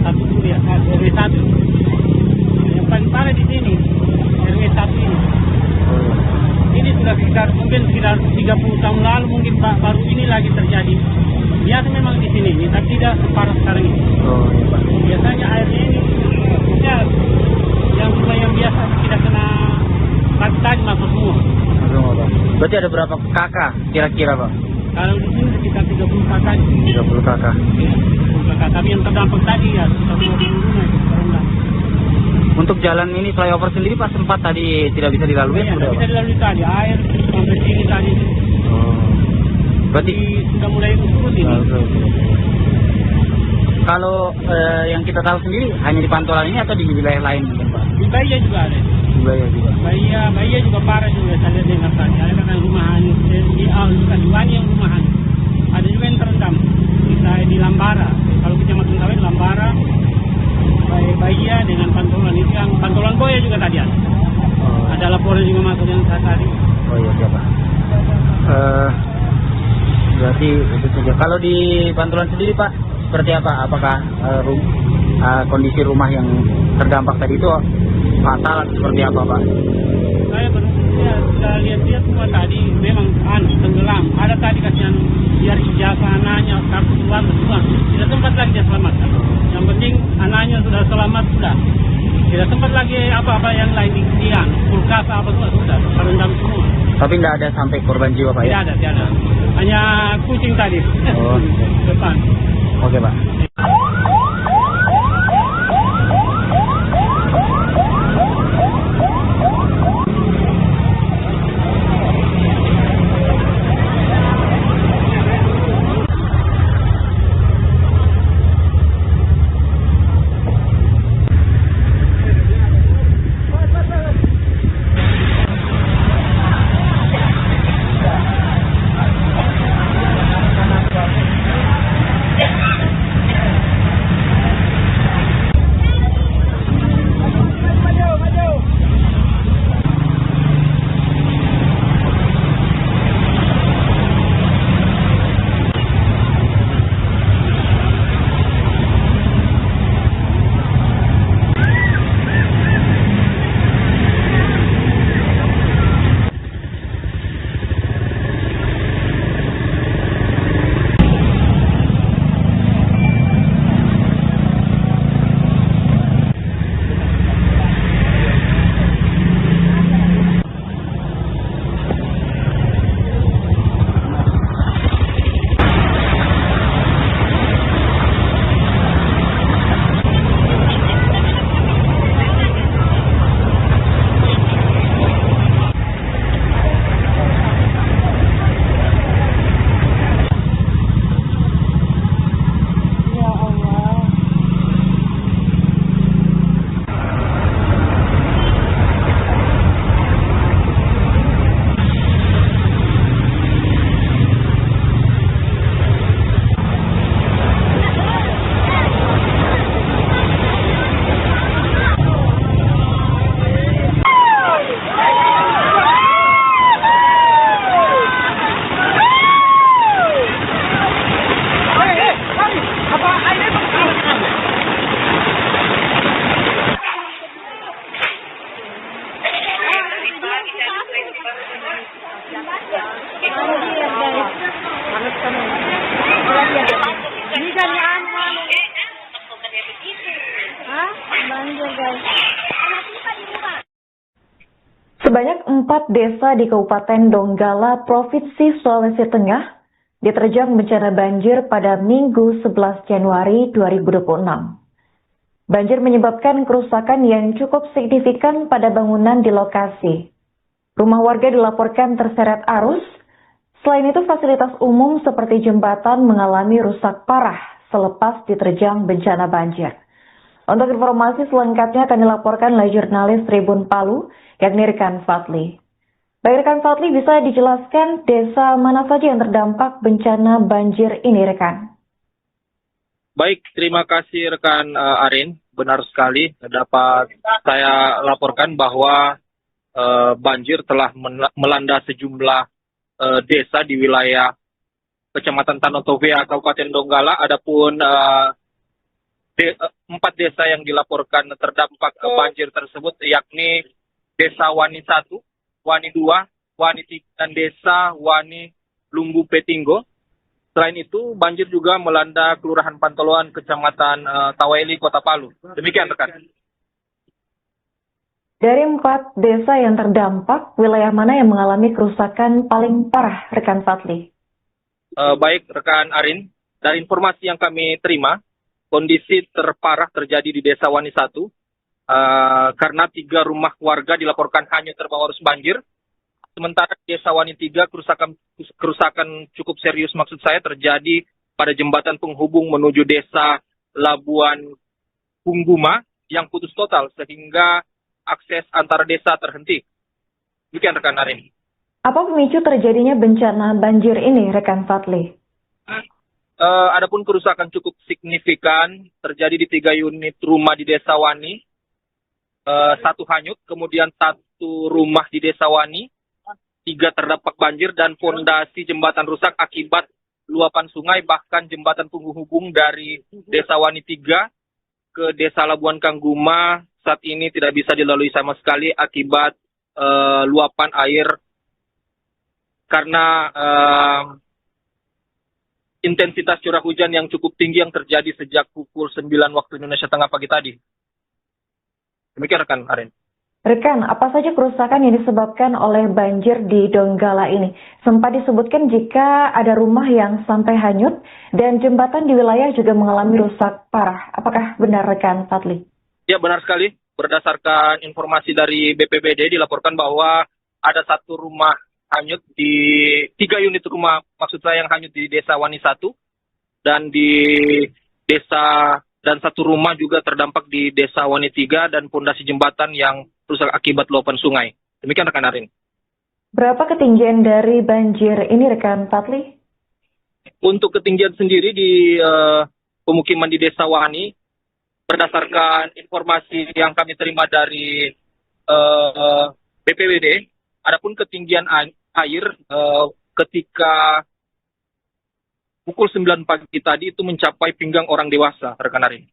RW 1. Yang paling parah di sini RW 1 ini. Ini sudah mungkin sekitar 30 tahun lalu mungkin Pak, baru ini lagi terjadi. Biasa memang di sini, tapi tidak separah sekarang ini. Oh, iya, Pak. Biasanya airnya ini ya, yang rumah yang biasa tidak kena tadi masuk semua. Berarti ada berapa kakak kira-kira Pak? Kalau di sini sekitar 30 kakak. 30 kakak. Ya, 30 kakak. Tapi yang terdampak tadi ya sekitar 20 rumah terendam. Untuk jalan ini flyover sendiri Pak sempat tadi tidak bisa dilalui? Ya, tidak bisa dilalui tadi. Air sampai sini tadi. Oh. Berarti sudah mulai surut ini. Kalau yang kita tahu sendiri hanya di Pantolan ini atau di wilayah lain mungkin Pak? Di Bahia juga ada. Di Bahia juga. Bahia juga parah juga. Saya dengar tadi. Ada kan rumahan di Wani yang rumahan. Ada juga yang terendam. Misalnya di Lambara. Kalau Kecamatan Kawin Lambara, Bahia dengan Pantolan itu yang Pantolan Boya juga tadi ada. Ada laporan juga masuk yang saya tadi. Oh iya siapa? Berarti itu saja. Kalau di Pantolan sendiri Pak, seperti apa? Apakah kondisi rumah yang terdampak tadi itu fatal seperti apa Pak? Saya sudah lihat semua tadi memang tenggelam. Ada tadi kasihan biar ijazah anaknya, kartu keluarga semua. Tidak sempat lagi dia selamatkan. Yang penting anaknya sudah selamat sudah. Tidak sempat lagi apa-apa yang lain hilang. Kulkas apa semua sudah terendam semua. Tapi tidak ada sampai korban jiwa Pak ya? Tidak ada. Hanya kucing tadi. Oh. Depan. Oke Pak. Ini kan banjir guys. Anak pipa di rumah. Sebanyak 4 desa di Kabupaten Donggala, Provinsi Sulawesi Tengah diterjang bencana banjir pada Minggu 11 Januari 2026. Banjir menyebabkan kerusakan yang cukup signifikan pada bangunan di lokasi. Rumah warga dilaporkan terseret arus. Selain itu, fasilitas umum seperti jembatan mengalami rusak parah selepas diterjang bencana banjir. Untuk informasi selengkapnya akan dilaporkan oleh jurnalis Tribun Palu, yakni Rekan Fadli. Baik Rekan Fadli, bisa dijelaskan desa mana saja yang terdampak bencana banjir ini, Rekan? Baik, terima kasih rekan Arin. Benar sekali dapat saya laporkan bahwa banjir telah melanda sejumlah desa di wilayah Kecamatan Tanotovea, Kabupaten Donggala. Adapun 4 desa yang dilaporkan terdampak banjir tersebut yakni Desa Wani 1, Wani 2, Wani 3, dan Desa Wani Lumbu Petinggo. Selain itu, banjir juga melanda Kelurahan Pantoloan, Kecamatan Taweli, Kota Palu. Demikian, rekan. Dari 4 desa yang terdampak, wilayah mana yang mengalami kerusakan paling parah, Rekan Fadli? Baik, rekan Arin. Dari informasi yang kami terima, kondisi terparah terjadi di Desa Wani 1, karena 3 rumah warga dilaporkan hanyut terbawa arus banjir. Sementara di Desa Wani 3, kerusakan cukup serius maksud saya terjadi pada jembatan penghubung menuju Desa Labuan Pungguma yang putus total sehingga akses antara desa terhenti. Demikian rekan Arin. Apa pemicu terjadinya bencana banjir ini, Rekan Fadli? Adapun kerusakan cukup signifikan terjadi di 3 unit rumah di Desa Wani. 1 hanyut, kemudian 1 rumah di Desa Wani. 3 terdampak banjir dan fondasi jembatan rusak akibat luapan sungai, bahkan jembatan penghubung dari Desa Wani 3 ke Desa Labuan Kangguma saat ini tidak bisa dilalui sama sekali akibat luapan air karena intensitas curah hujan yang cukup tinggi yang terjadi sejak pukul 9 waktu Indonesia Tengah pagi tadi. Demikian rekan Aren. Rekan, apa saja kerusakan yang disebabkan oleh banjir di Donggala ini? Sempat disebutkan jika ada rumah yang sampai hanyut dan jembatan di wilayah juga mengalami rusak parah. Apakah benar rekan Fadli? Ya, benar sekali. Berdasarkan informasi dari BPBD dilaporkan bahwa ada 1 rumah hanyut di 3 unit rumah, maksud saya yang hanyut di Desa Wani 1 dan di desa dan 1 rumah juga terdampak di Desa Wani 3 dan fondasi jembatan yang rusak akibat luapan sungai. Demikian rekan Arin. Berapa ketinggian dari banjir ini rekan Fadli? Untuk ketinggian sendiri di pemukiman di Desa Wani, berdasarkan informasi yang kami terima dari BPBD, adapun ketinggian air ketika pukul 9 pagi tadi itu mencapai pinggang orang dewasa, rekan Arin.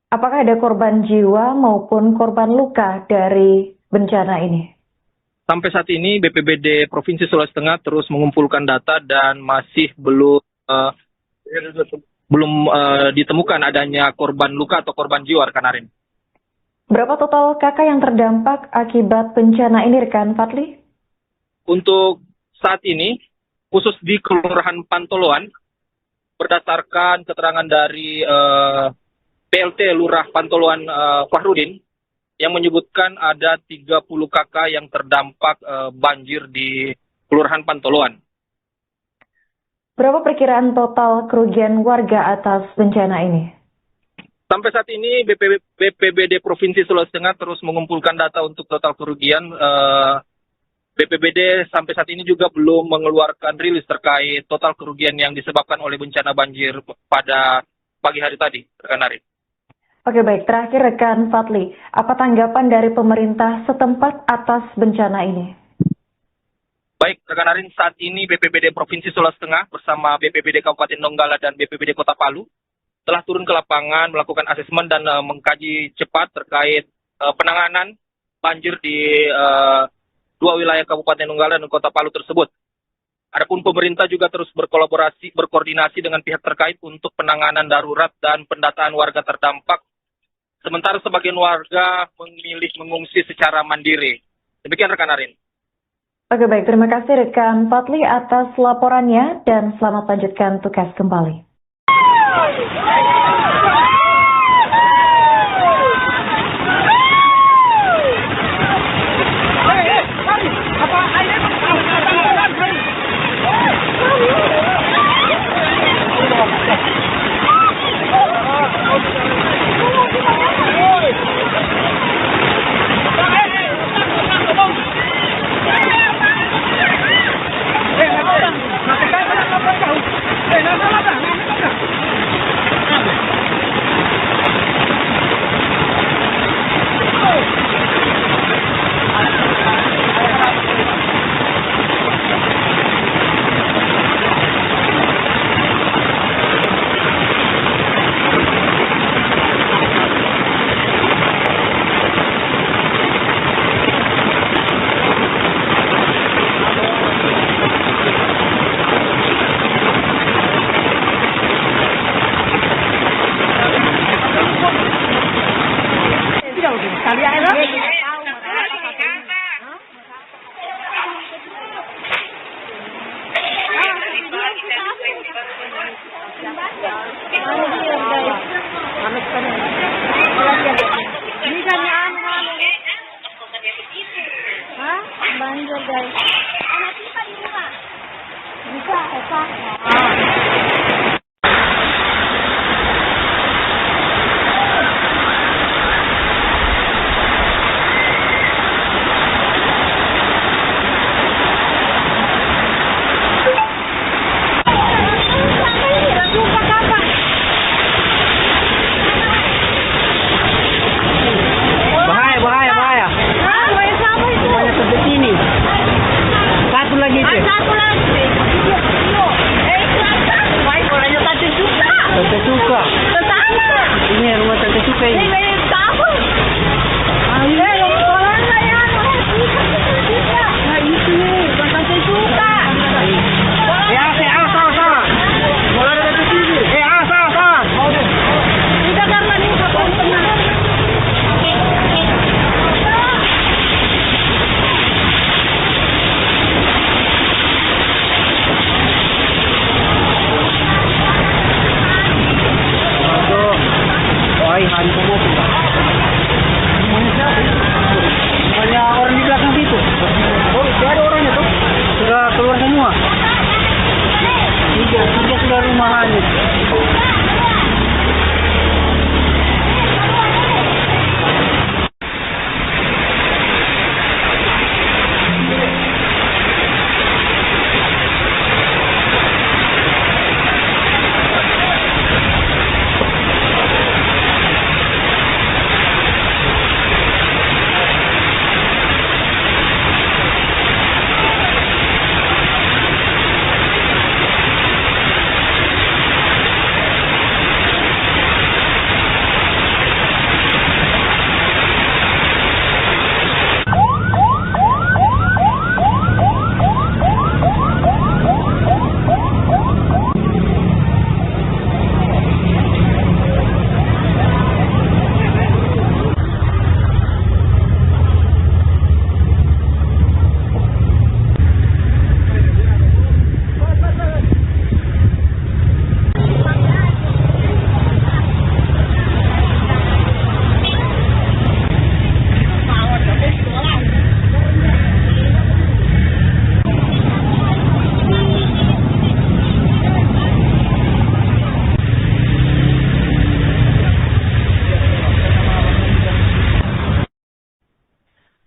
Apakah ada korban jiwa maupun korban luka dari bencana ini? Sampai saat ini BPBD Provinsi Sulawesi Tengah terus mengumpulkan data dan masih belum ditemukan adanya korban luka atau korban jiwa, rekan Arin. Berapa total kakak yang terdampak akibat bencana ini, rekan Fadli? Untuk saat ini, khusus di Kelurahan Pantoloan, berdasarkan keterangan dari PLT Lurah Pantoloan Fahrudin, yang menyebutkan ada 30 kakak yang terdampak banjir di Kelurahan Pantoloan. Berapa perkiraan total kerugian warga atas bencana ini? Sampai saat ini BPBD Provinsi Sulawesi Tengah terus mengumpulkan data untuk total kerugian. BPBD sampai saat ini juga belum mengeluarkan rilis terkait total kerugian yang disebabkan oleh bencana banjir pada pagi hari tadi, rekan Arif. Oke baik, terakhir rekan Fadli, apa tanggapan dari pemerintah setempat atas bencana ini? Baik, rekan Arin, saat ini BPBD Provinsi Sulawesi Tengah bersama BPBD Kabupaten Donggala dan BPBD Kota Palu telah turun ke lapangan melakukan asesmen dan mengkaji cepat terkait penanganan banjir di 2 dua wilayah Kabupaten Donggala dan Kota Palu tersebut. Adapun pemerintah juga terus berkoordinasi dengan pihak terkait untuk penanganan darurat dan pendataan warga terdampak. Sementara sebagian warga memilih mengungsi secara mandiri. Demikian rekan Arin. Oke baik, terima kasih rekan Fatli atas laporannya dan selamat lanjutkan tugas kembali. Banjir guys. Anak kita di rumah. Bisa, Eka.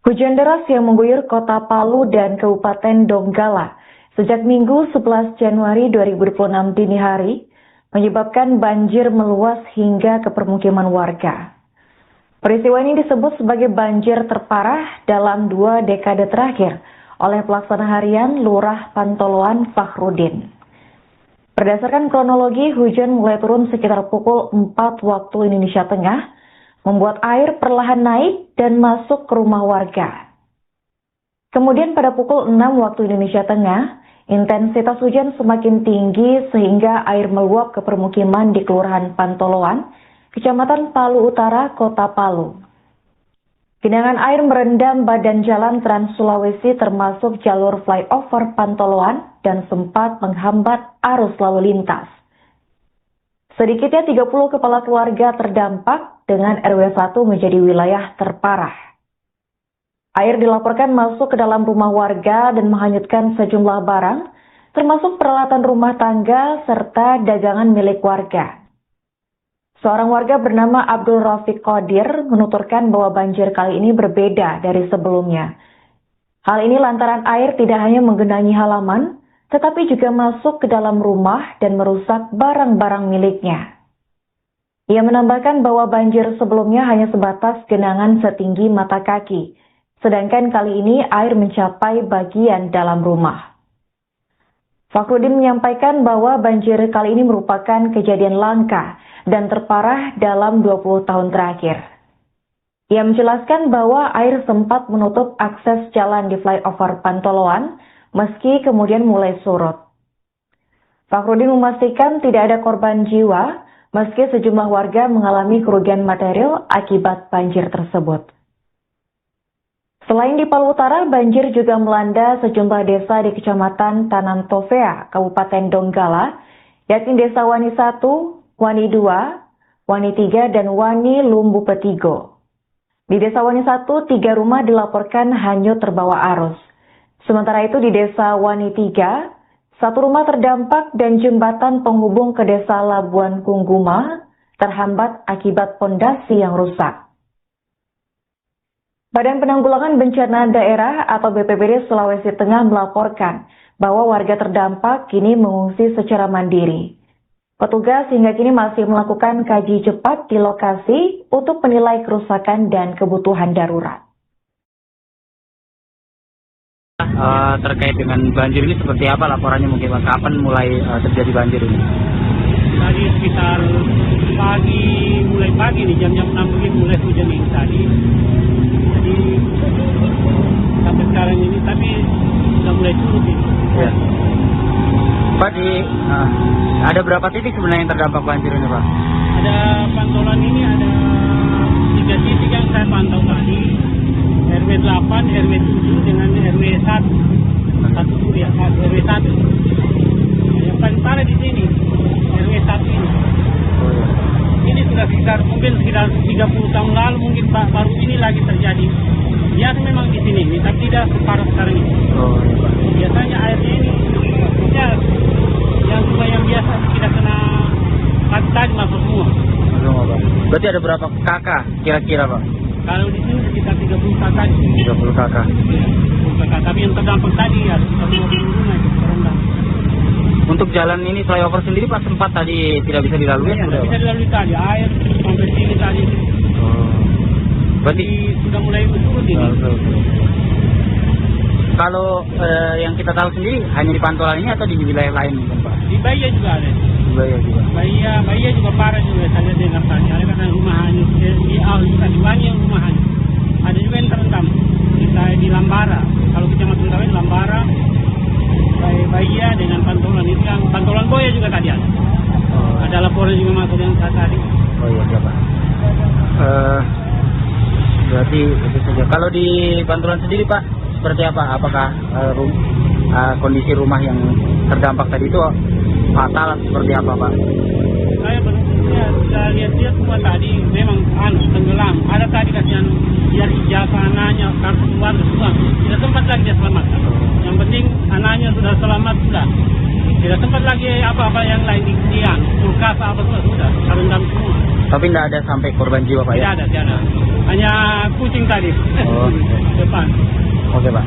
Hujan deras yang mengguyur kota Palu dan Kabupaten Donggala sejak Minggu 11 Januari 2026 dini hari menyebabkan banjir meluas hingga ke permukiman warga. Peristiwa ini disebut sebagai banjir terparah dalam 2 dekade terakhir oleh pelaksana harian Lurah Pantoloan Fakhrudin. Berdasarkan kronologi, hujan mulai turun sekitar pukul 4 waktu Indonesia Tengah, membuat air perlahan naik dan masuk ke rumah warga. Kemudian pada pukul 6 waktu Indonesia Tengah, intensitas hujan semakin tinggi sehingga air meluap ke permukiman di Kelurahan Pantoloan, Kecamatan Palu Utara, Kota Palu. Genangan air merendam badan jalan Trans Sulawesi termasuk jalur flyover Pantoloan dan sempat menghambat arus lalu lintas. Sedikitnya 30 kepala keluarga terdampak dengan RW 1 menjadi wilayah terparah. Air dilaporkan masuk ke dalam rumah warga dan menghanyutkan sejumlah barang, termasuk peralatan rumah tangga serta dagangan milik warga. Seorang warga bernama Abdul Rafiq Qadir menuturkan bahwa banjir kali ini berbeda dari sebelumnya. Hal ini lantaran air tidak hanya menggenangi halaman, tetapi juga masuk ke dalam rumah dan merusak barang-barang miliknya. Ia menambahkan bahwa banjir sebelumnya hanya sebatas genangan setinggi mata kaki, sedangkan kali ini air mencapai bagian dalam rumah. Fakhrudin menyampaikan bahwa banjir kali ini merupakan kejadian langka dan terparah dalam 20 tahun terakhir. Ia menjelaskan bahwa air sempat menutup akses jalan di flyover Pantoloan, meski kemudian mulai surut. Fakhrudin memastikan tidak ada korban jiwa, meski sejumlah warga mengalami kerugian material akibat banjir tersebut. Selain di Palu Utara, banjir juga melanda sejumlah desa di Kecamatan Tanan Tofea, Kabupaten Donggala, yakni Desa Wani 1, Wani 2, Wani 3, dan Wani Lumbu Petigo. Di Desa Wani 1, 3 rumah dilaporkan hanyut terbawa arus. Sementara itu di Desa Wani 3, 1 rumah terdampak dan jembatan penghubung ke Desa Labuan Kungguma terhambat akibat pondasi yang rusak. Badan Penanggulangan Bencana Daerah atau BPBD Sulawesi Tengah melaporkan bahwa warga terdampak kini mengungsi secara mandiri. Petugas hingga kini masih melakukan kaji cepat di lokasi untuk menilai kerusakan dan kebutuhan darurat. Terkait dengan banjir ini seperti apa laporannya mungkin Pak? Kapan mulai terjadi banjir ini? Tadi sekitar mulai pagi nih jam-jam 6 begitu mulai hujan ini tadi. Jadi sampai sekarang ini tapi sudah mulai turun ini. Ya. Pak, ada berapa titik sebenarnya yang terdampak banjir ini Pak? Ada Pantolan ini ada 3 titik yang saya pantau tadi. RW 8, RW 7 dengan RW 1. RW 1. Yang paling parah di sini RW 1 ini. Ini sudah sekitar 30 tahun lalu mungkin baru ini lagi terjadi. Ya memang di sini, tapi tidak separah sekarang ini. Biasanya airnya ini ya yang biasa tidak kena tadi masuk semua. Berarti ada berapa kakak kira-kira Pak? Kalau di sini sekitar 30 kakak. 30 kakak. Kakak, tapi yang terdampak tadi ya 20 rumah itu terendam. Untuk jalan ini flyover sendiri Pak sempat tadi tidak bisa dilalui ya? Tidak bisa dilalui tadi, air sampai sini tadi. Berarti sudah mulai surut ini. Kalau yang kita tahu sendiri hanya di Pantolan ini atau di wilayah lain Pak? Di Bahia juga ada. Di Bahia juga. Bahia juga parah juga saya dengar tadi. Ada karena rumah hanyut di banyak rumah hanyut. Ada juga yang terendam. Kita di Lambara. Kalau Kecamatan Lawen Lambara, Bahia dengan Pantolan itu kan Pantolan Boya juga tadi ada. Ada laporan juga masuk yang tadi. Oh iya Pak. Berarti itu saja. Kalau di Pantolan sendiri Pak seperti apa? Apakah kondisi rumah yang terdampak tadi itu fatal seperti apa Pak? Saya lihat semua tadi memang tenggelam. Ada tadi kasihan biar ijazah anaknya kartu keluarga semua. Tidak sempat lagi dia selamatkan. Yang penting anaknya sudah selamat sudah. Tidak sempat lagi apa-apa yang lain di kulkas apa sudah terendam semua. Tapi tidak ada sampai korban jiwa Pak ya? Tidak ada. Hanya kucing tadi. Oh. Depan. Oke Pak.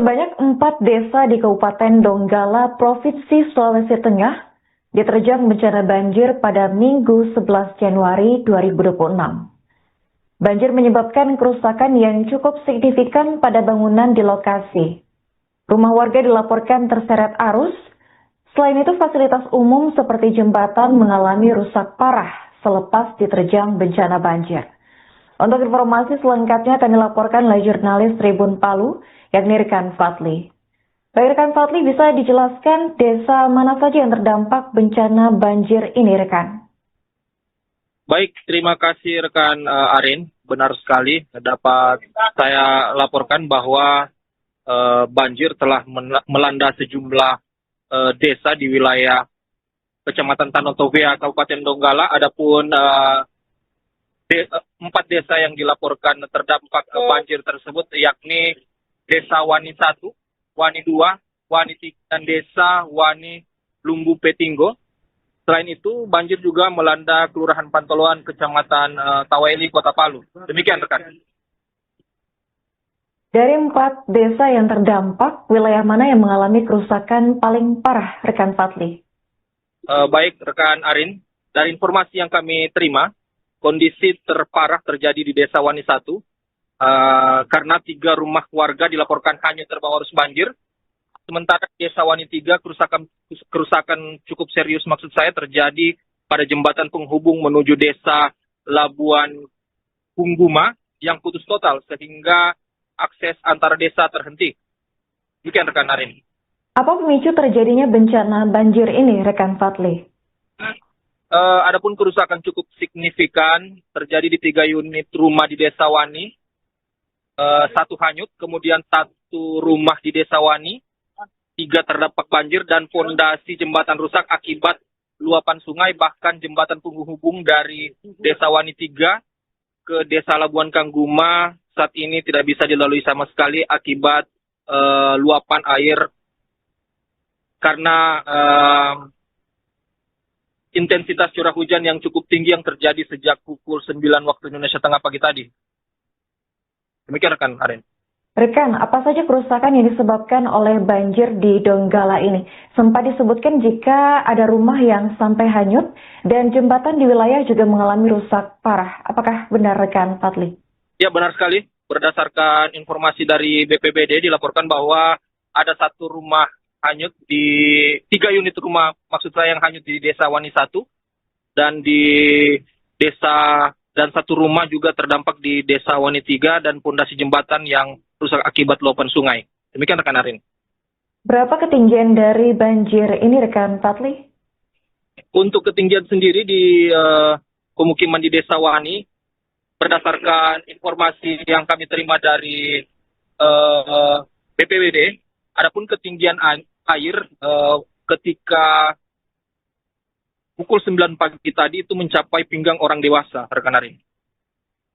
Sebanyak 4 desa di Kabupaten Donggala, Provinsi Sulawesi Tengah, diterjang bencana banjir pada Minggu 11 Januari 2026. Banjir menyebabkan kerusakan yang cukup signifikan pada bangunan di lokasi. Rumah warga dilaporkan terseret arus. Selain itu, fasilitas umum seperti jembatan mengalami rusak parah selepas diterjang bencana banjir. Untuk informasi selengkapnya kami laporkan oleh jurnalis Tribun Palu, yakni Rekan Fadli. Baik Rekan Fadli, bisa dijelaskan desa mana saja yang terdampak bencana banjir ini, Rekan? Baik, terima kasih rekan Arin. Benar sekali dapat saya laporkan bahwa banjir telah melanda sejumlah desa di wilayah Kecamatan Tanotovea, Kabupaten Donggala. Adapun 4 desa yang dilaporkan terdampak banjir tersebut yakni Desa Wani 1, Wani 2, Wani 3, dan Desa Wani Lumbu Petinggo. Selain itu, banjir juga melanda Kelurahan Pantoloan, Kecamatan Taweli, Kota Palu. Demikian, rekan. Dari 4 desa yang terdampak, wilayah mana yang mengalami kerusakan paling parah, Rekan Fadli? Baik, rekan Arin. Dari informasi yang kami terima, kondisi terparah terjadi di Desa Wani 1, karena 3 rumah warga dilaporkan hanyut terbawa arus banjir. Sementara Desa Wani 3, kerusakan cukup serius maksud saya terjadi pada jembatan penghubung menuju Desa Labuan Pungguma yang putus total sehingga akses antara desa terhenti. Demikian rekan Arin. Apa pemicu terjadinya bencana banjir ini, Rekan Fadli? Adapun kerusakan cukup signifikan terjadi di 3 unit rumah di Desa Wani. 1 hanyut, kemudian 1 rumah di Desa Wani, 3 terdampak banjir, dan fondasi jembatan rusak akibat luapan sungai. Bahkan jembatan penghubung dari Desa Wani 3 ke Desa Labuan Kangguma saat ini tidak bisa dilalui sama sekali akibat luapan air karena intensitas curah hujan yang cukup tinggi yang terjadi sejak pukul 9 waktu Indonesia Tengah pagi tadi. Demikian rekan Aren. Rekan, apa saja kerusakan yang disebabkan oleh banjir di Donggala ini? Sempat disebutkan jika ada rumah yang sampai hanyut dan jembatan di wilayah juga mengalami rusak parah. Apakah benar rekan Fadli? Ya, benar sekali. Berdasarkan informasi dari BPBD dilaporkan bahwa ada 1 rumah hanyut di 3 unit rumah, maksud saya yang hanyut di Desa Wani 1 dan di desa dan 1 rumah juga terdampak di Desa Wani 3 dan pondasi jembatan yang rusak akibat luapan sungai. Demikian rekan Arin. Berapa ketinggian dari banjir ini rekan Fadli? Untuk ketinggian sendiri di pemukiman di Desa Wani, berdasarkan informasi yang kami terima dari BPBD, adapun ketinggian air ketika pukul 9 pagi tadi itu mencapai pinggang orang dewasa, rekan Arin.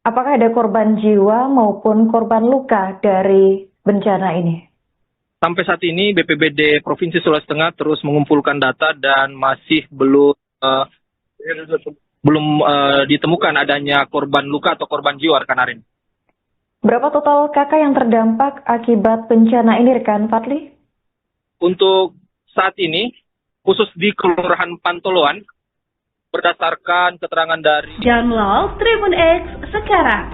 Apakah ada korban jiwa maupun korban luka dari bencana ini? Sampai saat ini BPBD Provinsi Sulawesi Tengah terus mengumpulkan data dan masih belum ditemukan adanya korban luka atau korban jiwa, rekan Arin. Berapa total kakak yang terdampak akibat bencana ini, rekan Fadli? Untuk saat ini, khusus di Kelurahan Pantoloan, berdasarkan keterangan dari Download Tribun X sekarang.